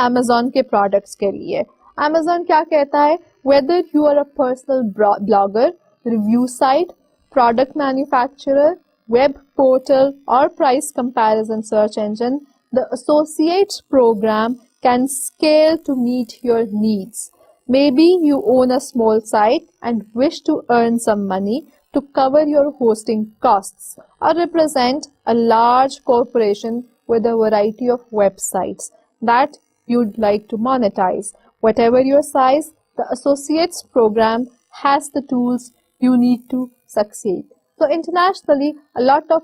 Amazon کے products کے لیے. Amazon کیا کہتا ہے, whether you are a personal blogger, review site, product manufacturer, web portal or price comparison search engine, the associates program can scale to meet your needs. Maybe you own a small site and wish to earn some money to cover your hosting costs, or represent a large corporation with a variety of websites that you'd like to monetize. Whatever your size, the Associates program has the tools you need to succeed. So internationally, a lot of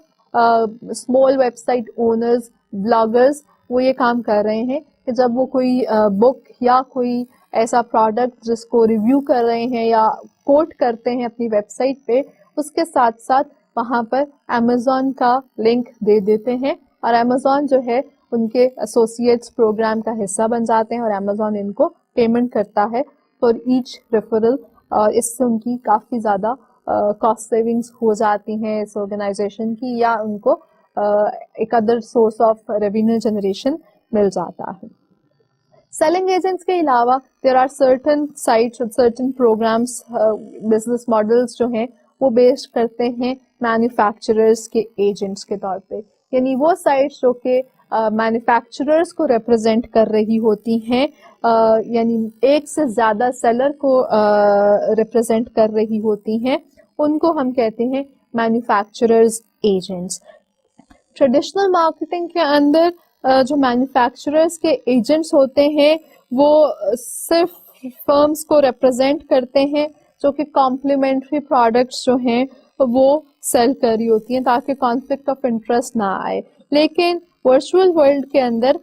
small website owners, bloggers, وہ یہ کام کر رہے ہیں کہ جب وہ کوئی بک یا کوئی ایسا پروڈکٹ جس کو ریویو کر رہے ہیں یا کوٹ کرتے ہیں اپنی ویب سائٹ پہ, اس کے ساتھ ساتھ وہاں پر Amazon کا لنک دے دیتے ہیں, اور Amazon جو ہے ان کے ایسوسیٹس پروگرام کا حصہ بن جاتے ہیں, اور Amazon ان کو پیمنٹ کرتا ہے فار ایچ ریفرل, اور اس سے ان کی کافی زیادہ کاسٹ سیونگس ہو جاتی ہیں اس آرگنائزیشن کی, یا ان کو ایک other source of revenue generation مل جاتا ہے. سیلنگ ایجنٹس کے علاوہ دیر آر سرٹن سائٹس اور سرٹن پروگرامس, بزنس ماڈلس جو ہیں وہ بیس کرتے ہیں مینوفیکچررز کے ایجنٹس کے طور پہ, یعنی وہ سائٹس جو کہ مینوفیکچررز کو ریپرزینٹ کر رہی ہوتی ہیں, یعنی ایک سے زیادہ سیلر کو ریپرزینٹ کر رہی ہوتی ہیں, ان کو ہم کہتے ہیں مینوفیکچررز ایجنٹس. ٹریڈیشنل مارکیٹنگ کے اندر جو مینوفیکچررز کے ایجنٹس ہوتے ہیں وہ صرف فرمز کو ریپرزینٹ کرتے ہیں جو کہ کمپلیمنٹری پروڈکٹس جو ہیں وہ سیل کر رہی ہوتی ہیں تاکہ کانفلکٹ آف انٹرسٹ نہ آئے. لیکن ورچوئل ورلڈ کے اندر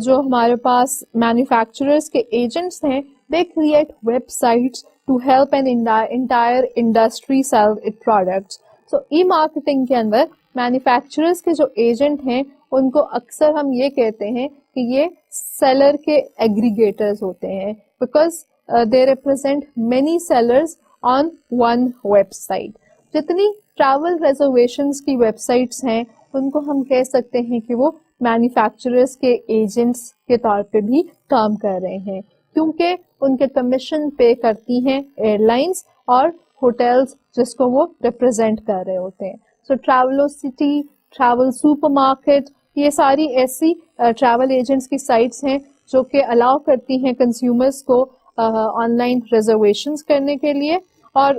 جو ہمارے پاس مینوفیکچررز کے ایجنٹس ہیں, they create websites to help an entire industry sell it products. So e marketing کے اندر مینوفیکچررز کے جو ایجنٹ ہیں ان کو اکثر ہم یہ کہتے ہیں کہ یہ سیلر کے ایگریگیٹرز ہوتے ہیں, because they represent many sellers on one website. جتنی ٹریول ریزرویشنز کی ویب سائٹس ہیں ان کو ہم کہہ سکتے ہیں کہ وہ مینوفیکچررز کے ایجنٹس کے طور پہ بھی کام کر رہے ہیں, کیونکہ ان کے کمیشن پے کرتی ہیں ایئر لائنس اور ہوٹلس جس کو وہ ریپرزینٹ کر رہے ہوتے ہیں. سو ٹریولوسٹی, ٹریول سپر مارکیٹ, یہ ساری ایسی ٹریول ایجنٹس کی سائٹس ہیں جو کہ الاؤ کرتی ہیں کنزیومرز کو آن لائن ریزرویشنز کرنے کے لیے, اور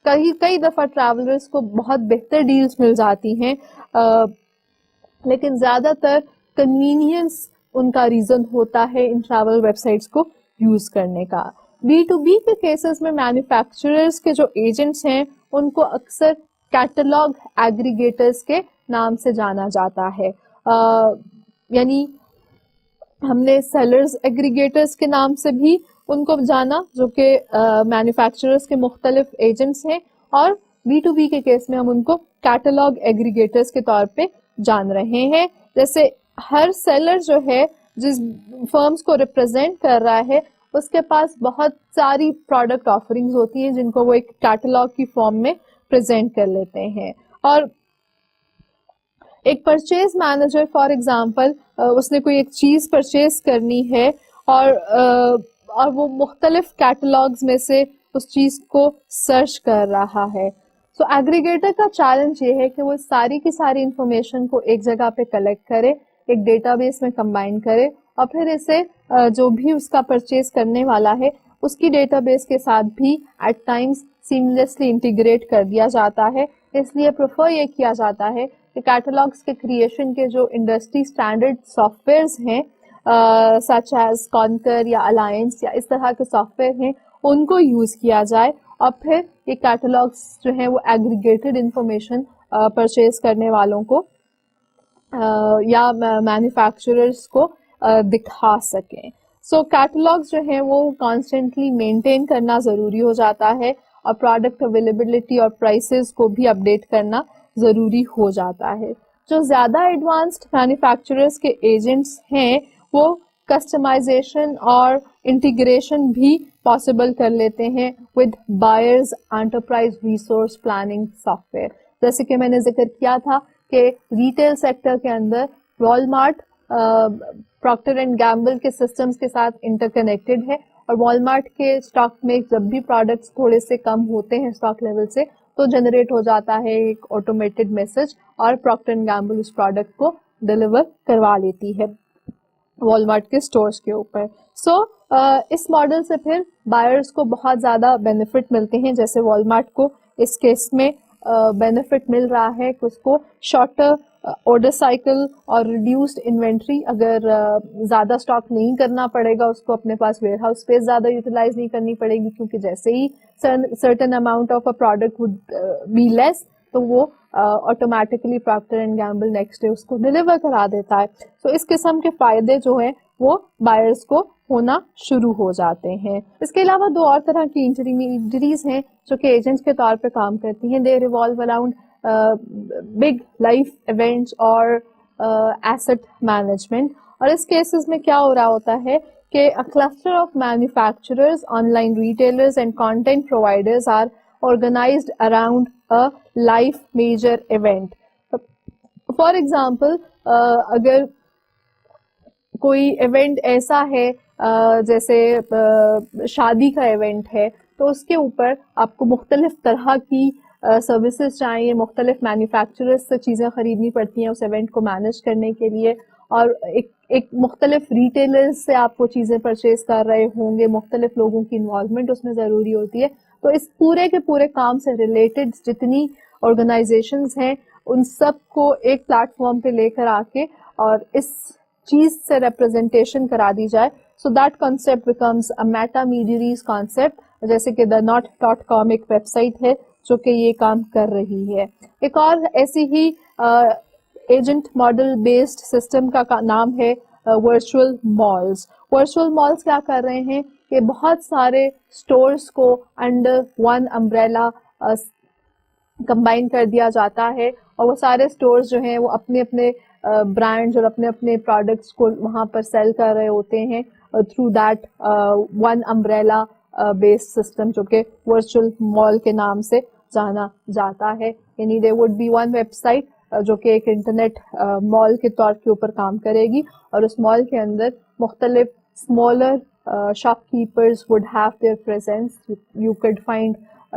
کئی دفعہ ٹریولرز کو بہت بہتر ڈیلز مل جاتی ہیں, لیکن زیادہ تر کنوینئنس ان کا ریزن ہوتا ہے ان ٹریول ویب سائٹس کو یوز کرنے کا. B2B کے کیسز میں مینوفیکچررز کے جو ایجنٹس ہیں ان کو اکثر کیٹلاگ ایگریگیٹرز کے نام سے جانا جاتا ہے, یعنی ہم نے سیلرز ایگریگیٹرز کے نام سے بھی ان کو جانا جو کہ مینوفیکچررز کے مختلف ایجنٹس ہیں, اور B2B کے کیس میں ہم ان کو کیٹلاگ ایگریگیٹرز کے طور پہ جان رہے ہیں. جیسے ہر سیلر جو ہے جس فرمز کو ریپرزینٹ کر رہا ہے اس کے پاس بہت ساری پروڈکٹ آفرنگز ہوتی ہیں جن کو وہ ایک کیٹلاگ کی فارم میں پریزنٹ کر لیتے ہیں. اور ایک پرچیز مینیجر فار ایگزامپل, اس نے کوئی ایک چیز پرچیز کرنی ہے اور وہ مختلف کیٹلاگز میں سے اس چیز کو سرچ کر رہا ہے. سو ایگریگیٹر کا چیلنج یہ ہے کہ وہ ساری کی ساری انفارمیشن کو ایک جگہ پہ کلیکٹ کرے, ایک ڈیٹا بیس میں کمبائن کرے, اور پھر اسے جو بھی اس کا پرچیز کرنے والا ہے اس کی ڈیٹا بیس کے ساتھ بھی ایٹ ٹائمز سیملیسلی انٹیگریٹ کر دیا جاتا ہے. اس لیے پریفر یہ کیا جاتا ہے کہ کیٹلاگس کے کریشن کے جو انڈسٹری اسٹینڈرڈ سافٹ ویئرز ہیں سچ ایز کانکر یا الائنس یا اس طرح کے سافٹ ویئر ہیں ان کو یوز کیا جائے, اور پھر یہ کیٹلاگس جو ہیں وہ ایگریگیٹڈ انفارمیشن پرچیز کرنے والوں کو یا مینوفیکچررز کو دکھا سکیں. سو کیٹلاگس جو ہیں وہ کانسٹنٹلی مینٹین کرنا ضروری ہو جاتا ہے, اور پروڈکٹ اویلیبلٹی اور پرائسز کو بھی اپڈیٹ کرنا ضروری ہو جاتا ہے. جو زیادہ ایڈوانسڈ مینوفیکچررز کے ایجنٹس ہیں وہ کسٹمائزیشن اور انٹیگریشن بھی پاسبل کر لیتے ہیں with buyers enterprise resource planning soft where. جیسے کہ میں نے ذکر کیا تھا کہ ریٹیل سیکٹر کے اندر والمارٹ پراکٹر اینڈ گیمبل کے سسٹمز کے ساتھ انٹر کنیکٹڈ ہے, اور والمارٹ کے اسٹاک میں جب بھی پروڈکٹس تھوڑے سے کم ہوتے ہیں اسٹاک لیول سے تو جنریٹ ہو جاتا ہے ایک آٹومیٹڈ میسج, اور پراکٹر اینڈ گیمبل اس پروڈکٹ کو ڈلیور کروا لیتی ہے والمارٹ کے اسٹورز کے اوپر. سو اس ماڈل سے پھر بائرس کو بہت زیادہ بینیفٹ ملتے ہیں. جیسے والمارٹ کو اس کیس میں بینیفٹ مل رہا ہے کہ اس کو شارٹر آرڈر سائیکل اور ریڈیوسڈ انوینٹری, اگر زیادہ اسٹاک نہیں کرنا پڑے گا اس کو, اپنے پاس ویئر ہاؤس اسپیس زیادہ یوٹیلائز نہیں کرنی پڑے گی, کیونکہ جیسے ہی certain amount of a product would be less تو وہ automatically Procter and Gamble next day اس کو ڈلیور کرا دیتا ہے. تو اس قسم کے فائدے جو ہیں وہ بائرس کو ہونا شروع ہو جاتے ہیں. اس کے علاوہ دو اور طرح کی انٹرمیڈیریز ہیں جو کہ ایجنٹس کے طور پہ کام کرتی ہیں. They revolve around big life events اور ایسٹ مینجمنٹ. اور اس کیسز میں کیا ہو رہا ہوتا ہے کہ a cluster of manufacturers, online retailers and content providers are organized around a life major event. For example, اگر کوئی ایونٹ ایسا ہے جیسے شادی کا ایونٹ ہے تو اس کے اوپر آپ کو مختلف طرح کی سروسز چاہیے, مختلف مینوفیکچررز سے چیزیں خریدنی پڑتی ہیں اس ایونٹ کو مینیج کرنے کے لیے, اور ایک مختلف ریٹیلرز سے آپ وہ چیزیں پرچیز کر رہے ہوں گے, مختلف لوگوں کی انوالومنٹ اس میں ضروری ہوتی ہے. تو اس پورے کے پورے کام سے ریلیٹڈ جتنی آرگنائزیشنز ہیں ان سب کو ایک پلیٹ فارم پہ لے کر آ کے اور اس چیز سے ریپرزینٹیشن کرا دی جائے. So that concept becomes a metamediaries concept, جیسے کہ the.not.com ایک ویب سائٹ ہے جو کہ یہ کام کر رہی ہے. ایک اور ایسی ہی ایجنٹ ماڈل بیسڈ سسٹم کا نام ہے ورچوئل مالز. ورچوئل مالز کیا کر رہے ہیں کہ بہت سارے اسٹورس کو انڈر ون امبریلا کمبائن کر دیا جاتا ہے, اور وہ سارے اسٹورز جو ہیں وہ اپنے اپنے برانڈز اور اپنے اپنے پروڈکٹس کو وہاں پر سیل کر رہے ہوتے ہیں through that one umbrella base system جو کہ ورچوئل مال کے نام سے جانا جاتا ہے. یعنی they would be one website جو کہ ایک انٹرنیٹ مال کے طور کے اوپر کام کرے گی, اور اس مال کے اندر مختلف smaller shopkeepers would have their presence. You could find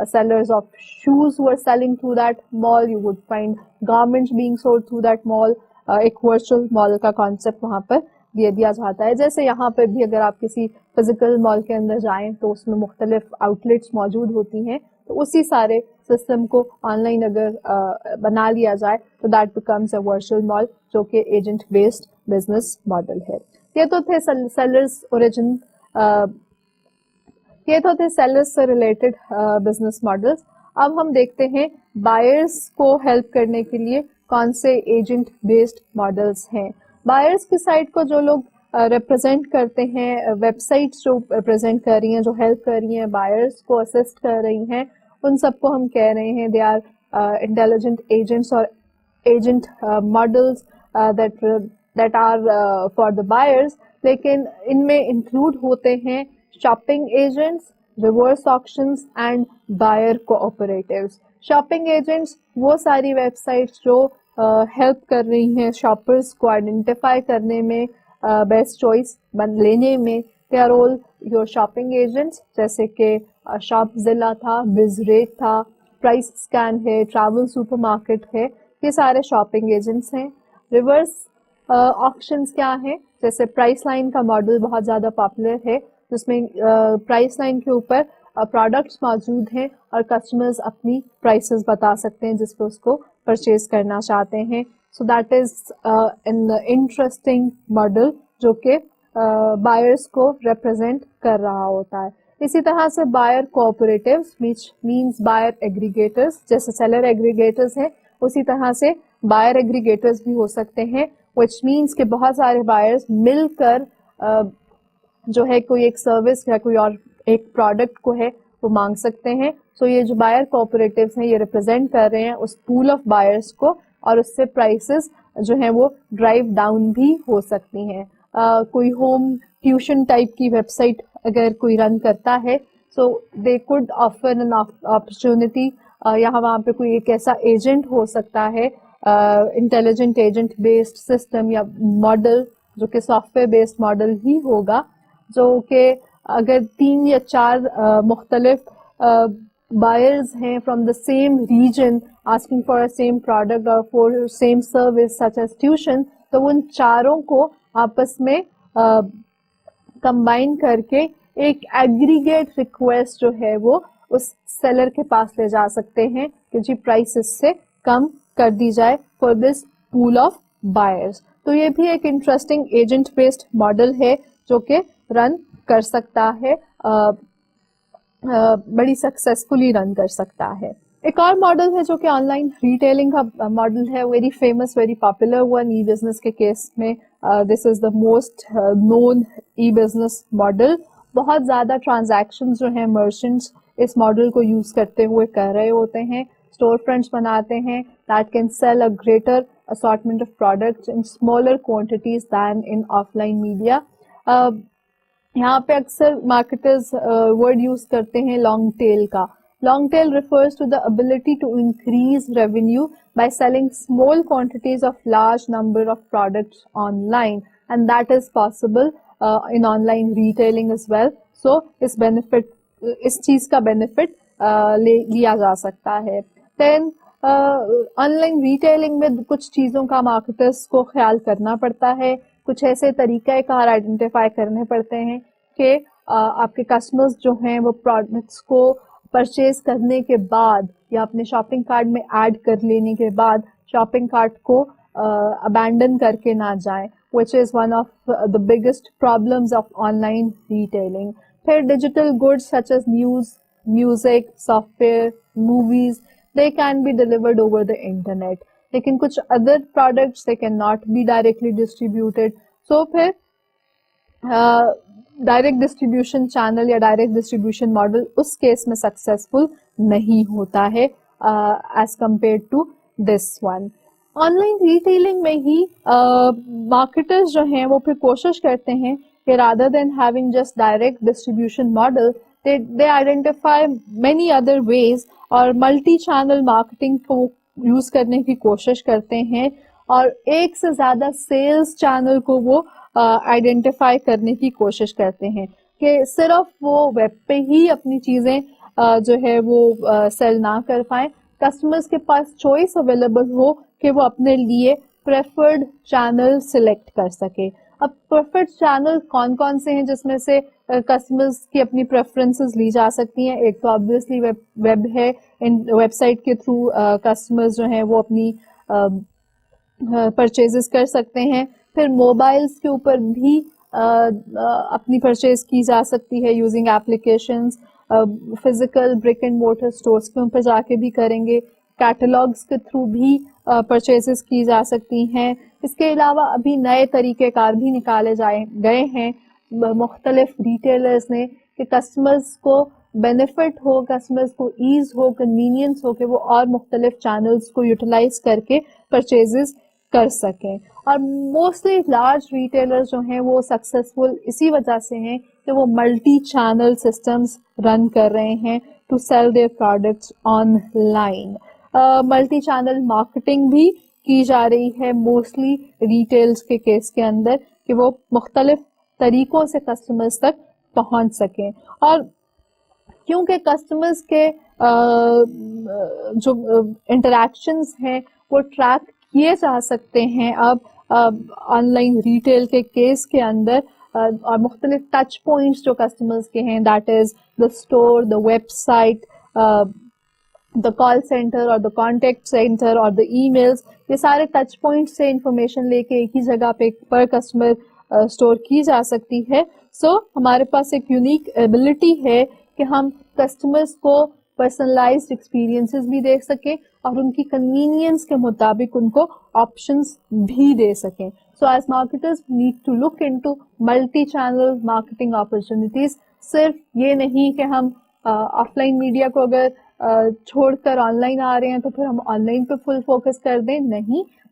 sellers of shoes who are selling through that mall. You would find garments being sold through that mall. ایک ورچوئل مال کا کانسیپٹ وہاں پر دے دیا جاتا ہے. جیسے یہاں پہ بھی اگر آپ کسی فزیکل مال کے اندر جائیں تو اس میں مختلف آؤٹ لیٹس موجود ہوتی ہیں, تو اسی سارے سسٹم کو آن لائن اگر بنا لیا جائے تو دیٹ بیکمز اے ورچوئل مال جو کہ ایجنٹ بیسڈ بزنس ماڈل ہے. یہ تو تھے سیلرز اوریجن, یہ تو تھے سیلرز سے ریلیٹڈ بزنس ماڈلز. اب ہم دیکھتے ہیں بائرس کو ہیلپ کرنے کے لیے کون سے ایجنٹ بیسڈ ماڈلز ہیں. بائرس کی سائٹ کو جو لوگ ریپرزینٹ کرتے ہیں, ویب سائٹس جو ریپرزینٹ کر رہی ہیں, جو ہیلپ کر رہی ہیں, بائرس کو اسسٹ کر رہی ہیں, ان سب کو ہم کہہ رہے ہیں دے آر انٹیلیجنٹ ایجنٹس اور agent models that are for the buyers. لیکن ان میں انکلوڈ ہوتے ہیں shopping agents, reverse auctions and buyer cooperatives. Shopping agents وہ ساری ویب سائٹس جو ہیلپ کر رہی ہیں شاپرز کو آئیڈینٹیفائی کرنے میں, بیسٹ چوائس لینے میں. They are all your shopping agents, جیسے کہ شاپ زلا تھا, بز ریٹ تھا, پرائس اسکین ہے, ٹریول سپر مارکیٹ ہے, یہ سارے شاپنگ ایجنٹس ہیں. ریورس آکشنز کیا ہیں, جیسے پرائس لائن کا ماڈل بہت زیادہ پاپولر ہے, جس میں پرائس لائن کے اوپر پروڈکٹس موجود ہیں اور کسٹمرز اپنی پرائسز بتا سکتے ہیں جس پہ اس کو پرچیز کرنا چاہتے ہیں. So that is an interesting model جو کہ بائرس کو ریپرزینٹ کر رہا ہوتا ہے. اسی طرح سے buyer cooperatives which means buyer aggregators, جیسے سیلر ایگریگیٹرز ہیں اسی طرح سے بائر ایگریگیٹرز بھی ہو سکتے ہیں, which means کہ بہت سارے بائرز مل کر جو ہے کوئی ایک سروس یا کوئی اور ایک پروڈکٹ کو ہے وہ مانگ سکتے ہیں. سو یہ جو بائر کوآپریٹیوز ہیں یہ ریپرزینٹ کر رہے ہیں اس پول آف بائرس کو, اور اس سے پرائسز جو ہیں وہ ڈرائیو ڈاؤن بھی ہو سکتی ہیں. کوئی ہوم ٹیوشن ٹائپ کی ویب سائٹ اگر کوئی رن کرتا ہے, so they could offer an opportunity, یہاں وہاں پہ کوئی ایک ایسا ایجنٹ ہو سکتا ہے, انٹیلیجنٹ ایجنٹ بیسڈ سسٹم یا ماڈل, جو کہ سافٹ ویئر بیسڈ ماڈل ہی ہوگا, جو کہ اگر 3 یا 4 مختلف buyers ہیں from the same region asking for a same product or for same service such as tuition, تو ان چاروں کو آپس میں کمبائن کر کے ایک ایگریگیٹ ریکویسٹ جو ہے وہ اس سیلر کے پاس لے جا سکتے ہیں کہ جی پرائس اس سے کم کر دی جائے for this pool of buyers. تو یہ بھی ایک انٹرسٹنگ ایجنٹ بیسڈ ماڈل ہے جو کہ رن کر سکتا ہے, بڑی سکسیسفلی رن کر سکتا ہے. ایک اور ماڈل ہے جو کہ آن لائن ریٹیلنگ کا ماڈل ہے, very famous very popular one e business کے کیس میں. This is the most known e business model. بہت زیادہ ٹرانزیکشن جو ہیں مرچنٹس اس ماڈل کو یوز کرتے ہوئے کر رہے ہوتے ہیں, اسٹور فرنٹس بناتے ہیں that can sell a greater assortment of products in smaller quantities than in offline media. یہاں پہ اکثر مارکیٹرز ورڈ یوز کرتے ہیں لانگ ٹیل کا. Long tell refers to the ability to increase revenue by selling small quantities of large number of products online, and that is possible in online retailing as well. So اس چیز کا benefit لیا جا سکتا ہے. Then on line retailing میں کچھ چیزوں کا مارکیٹرس کو خیال کرنا پڑتا ہے, کچھ ایسے طریقہ کار آئیڈینٹیفائی کرنے پڑتے ہیں کہ آپ کے کسٹمرز جو ہیں وہ پروڈکٹس کو پرچیز کرنے کے بعد یا اپنے شاپنگ کارٹ میں ایڈ کر لینے کے بعد شاپنگ کارٹ کو ابینڈن کر کے نہ جائیں, which is one of the biggest problems of online retailing. پھر digital goods such as news, music, software, movies, they can be delivered over the internet. لیکن کچھ other products they cannot be directly distributed. So پھر direct distribution channel یا direct distribution model اس case میں successful نہیں ہوتا ہے as compare to this one. Online retailing میں ہی مارکیٹرز جو ہیں وہ پھر کوشش کرتے ہیں کہ rather than having just direct distribution model they identify many other ways اور ملٹی چینل مارکیٹنگ کو یوز کرنے کی کوشش کرتے ہیں, اور ایک سے زیادہ سیلز چینل کو وہ آئیڈینٹیفائی کرنے کی کوشش کرتے ہیں کہ صرف وہ ویب پہ ہی اپنی چیزیں جو ہے وہ سیل نہ کر پائیں, کسٹمرز کے پاس چوائس اویلیبل ہو کہ وہ اپنے لیے پریفرڈ چینل سلیکٹ کر سکے. اب پریفرڈ چینل کون کون سے ہیں جس میں سے کسٹمرز کی اپنی پریفرنسز لی جا سکتی ہیں؟ ایک تو آبویسلی ویب ہے, ویب سائٹ کے تھرو کسٹمرز جو ہیں وہ اپنی پرچیزز کر سکتے ہیں. پھر موبائلز کے اوپر بھی اپنی پرچیز کی جا سکتی ہے using applications. Physical brick and mortar stores کے اوپر جا کے بھی کریں گے. کیٹلاگس کے تھرو بھی پرچیزز کی جا سکتی ہیں. اس کے علاوہ ابھی نئے طریقہ کار بھی نکالے گئے ہیں مختلف ریٹیلرز نے کہ کسٹمرز کو بینیفٹ ہو, کسٹمرز کو ایز ہو, کنوینئنس ہو کہ وہ اور مختلف چینلز کو یوٹیلائز کر کے پرچیزز کر سکیں. اور موسٹلی لارج ریٹیلر جو ہیں وہ سکسیسفل اسی وجہ سے ہیں کہ وہ ملٹی چینل سسٹمز رن کر رہے ہیں to sell their products online. Multi channel marketing بھی کی جا رہی ہے موسٹلی ریٹیلز کے کیس کے اندر کہ وہ مختلف طریقوں سے کسٹمرز تک پہنچ سکیں. اور کیونکہ کسٹمرز کے جو انٹریکشنز ہیں وہ ٹریک کیے جا سکتے ہیں اب آن لائن ریٹیل کے کیس کے اندر, اور مختلف ٹچ پوائنٹس جو کسٹمرز کے ہیں that is the store, the website, the call centre اور دا کانٹیکٹ سینٹر اور دا ای میلز, یہ سارے ٹچ پوائنٹس سے انفارمیشن لے کے ایک ہی جگہ پہ پر کسٹمر اسٹور کی جا سکتی ہے. سو ہمارے پاس ایک یونیک ایبلٹی ہے کہ ہم کسٹمرز کو پرسنلائزڈ ایکسپیرینسز بھی دے سکیں اور ان کی کنوینئنس کے مطابق ان کو آپشنز بھی دے سکیں. So as marketers need to look into multi channel marketing opportunities. صرف یہ نہیں کہ ہم آف لائن میڈیا کو اگر چھوڑ کر آن لائن آ رہے ہیں تو پھر ہم آن لائن پہ فل فوکس کر دیں, نہیں,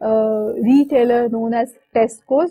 retailer known as Tesco's,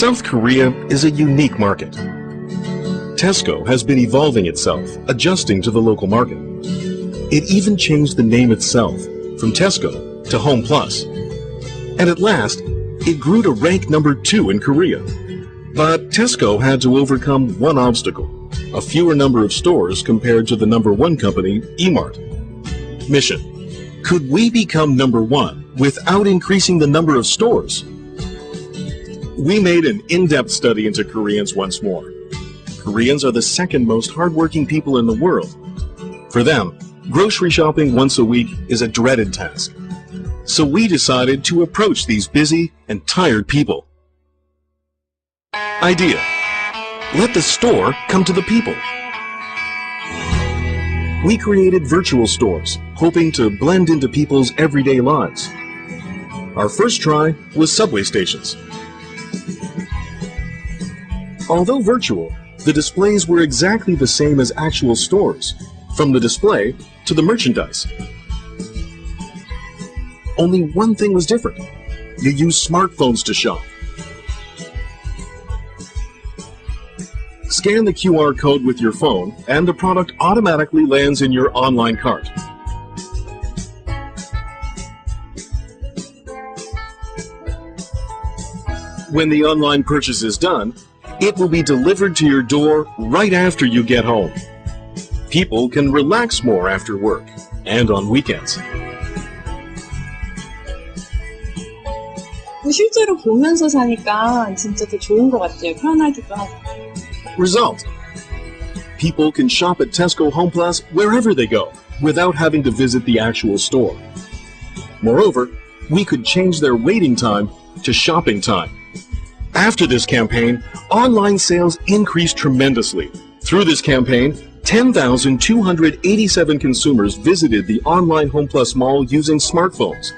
South Korea is a unique market. Tesco has been evolving itself, adjusting to the local market. It even changed the name itself from Tesco to Home Plus. And at last, it grew to rank number 2 in Korea. But Tesco had to overcome one obstacle, a fewer number of stores compared to the number 1 company, E-Mart. Mission: could we become number 1 without increasing the number of stores? We made an in-depth study into Koreans once more. Koreans are the second most hardworking people in the world. For them, grocery shopping once a week is a dreaded task. So we decided to approach these busy and tired people. Idea: let the store come to the people. We created virtual stores, hoping to blend into people's everyday lives. Our first try was subway stations. Although virtual, the displays were exactly the same as actual stores, from the display to the merchandise. Only one thing was different. You use smartphones to shop. Scan the QR code with your phone and the product automatically lands in your online cart. When the online purchase is done, it will be delivered to your door right after you get home. People can relax more after work and on weekends. 실제로 보면서 사니까 진짜 더 좋은 것 같아요. 편하기도 하고. Result: people can shop at Tesco Home Plus wherever they go without having to visit the actual store. Moreover, we could change their waiting time to shopping time. After this campaign, online sales increased tremendously. Through this campaign, 10,287 consumers visited the online Home Plus mall using smartphones.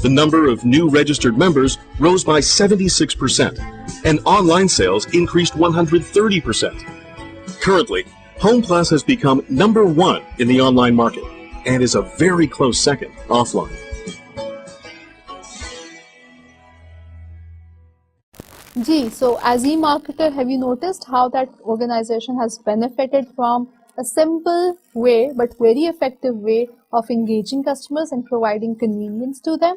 The number of new registered members rose by 76%, and online sales increased 130%. Currently, Home Plus has become number 1 in the online market and is a very close second offline. Gee, so as e-marketer, have you noticed how that organization has benefited from a simple way but very effective way of engaging customers and providing convenience to them?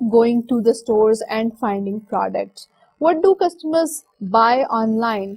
going to the stores and finding products. What do customers buy online?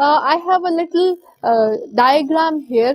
I have a little diagram here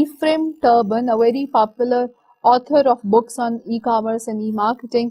Ephraim Turban, a very popular author of books on e-commerce and e-marketing,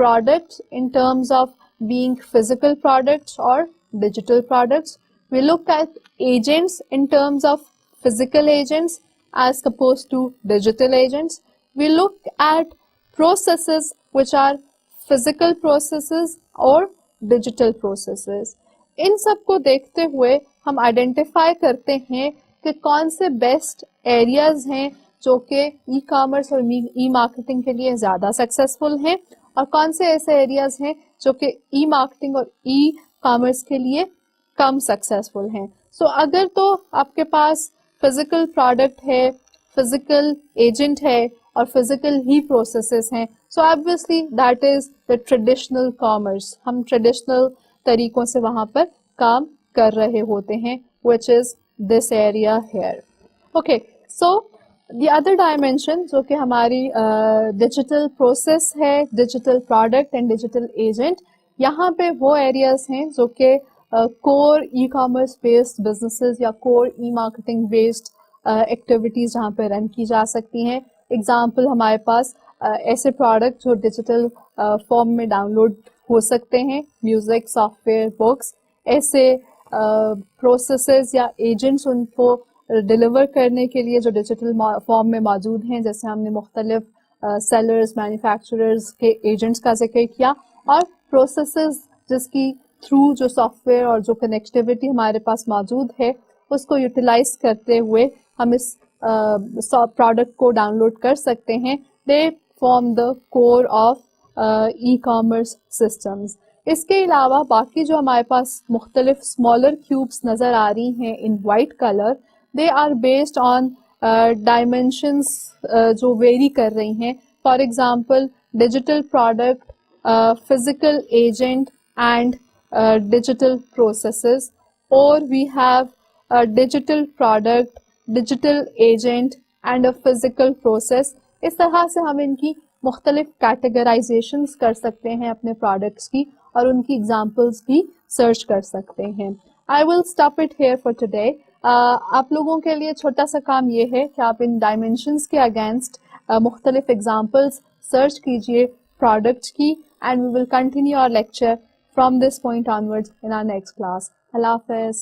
products in terms of being physical products or digital products. We looked at agents in terms of physical agents as opposed to digital agents. We looked at processes which are physical processes اور digital processes. ان سب کو دیکھتے ہوئے ہم identify کرتے ہیں کہ کون سے بیسٹ ایریاز ہیں جو کہ ای کامرس اور ای مارکیٹنگ کے لیے زیادہ سکسیسفل ہیں, اور کون سے ایسے ایریاز ہیں جو کہ ای مارکیٹنگ اور ای کامرس کے لیے کم سکسیسفل ہیں. سو اگر تو آپ کے پاس فزیکل پروڈکٹ ہے, فزیکل ایجنٹ ہے اور فزیکل ہی پروسیسز ہیں, سو obviously that is the traditional commerce. ہم ٹریڈیشنل طریقوں سے وہاں پر کام کر رہے ہوتے ہیں, which is this area here. Okay, so the other dimension جو کہ ہماری ڈیجیٹل پروسیس ہے, digital product and digital agent, یہاں پہ وہ ایریاز ہیں جو کہ کور ای کامرس بیسڈ بزنسز یا کور ای مارکیٹنگ بیسڈ ایکٹیویٹیز جہاں پہ رن کی جا سکتی ہیں. ایگزامپل ہمارے پاس ایسے پروڈکٹ جو ڈیجیٹل فارم میں ڈاؤن لوڈ ہو سکتے ہیں, میوزک, سافٹ ویئر, بکس, ایسے پروسیسز یا ایجنٹس ان کو ڈلیور کرنے کے لیے جو ڈیجیٹل فارم میں موجود ہیں, جیسے ہم نے مختلف سیلرز, مینوفیکچررز کے ایجنٹس کا ذکر کیا, اور پروسیسز جس کی تھرو جو سافٹ ویئر اور جو کنیکٹیوٹی ہمارے پاس موجود ہے اس کو یوٹیلائز کرتے ہوئے ہم اس پروڈکٹ کو ڈاؤن لوڈ کر سکتے ہیں. They form the core of e commerce systems. اس کے علاوہ باقی جو ہمارے پاس مختلف اسمالر کیوبس نظر آ رہی ہیں in white colour, they are based on dimensions جو ویری کر رہی ہیں. For example digital product, physical agent and digital processes, or we have a digital product, digital agent and a physical process. اس طرح سے ہم ان کی مختلف کیٹیگرائزیشنز کر سکتے ہیں اپنے پروڈکٹس کی, اور ان کی ایگزامپلس بھی سرچ کر سکتے ہیں. I will stop it here for today. آپ لوگوں کے لیے چھوٹا سا کام یہ ہے کہ آپ ان ڈائمینشنز کے اگینسٹ مختلف ایگزامپلس سرچ کیجئے پروڈکٹس کی, and we will continue our lecture from this point onwards in our next class. Allah Hafiz.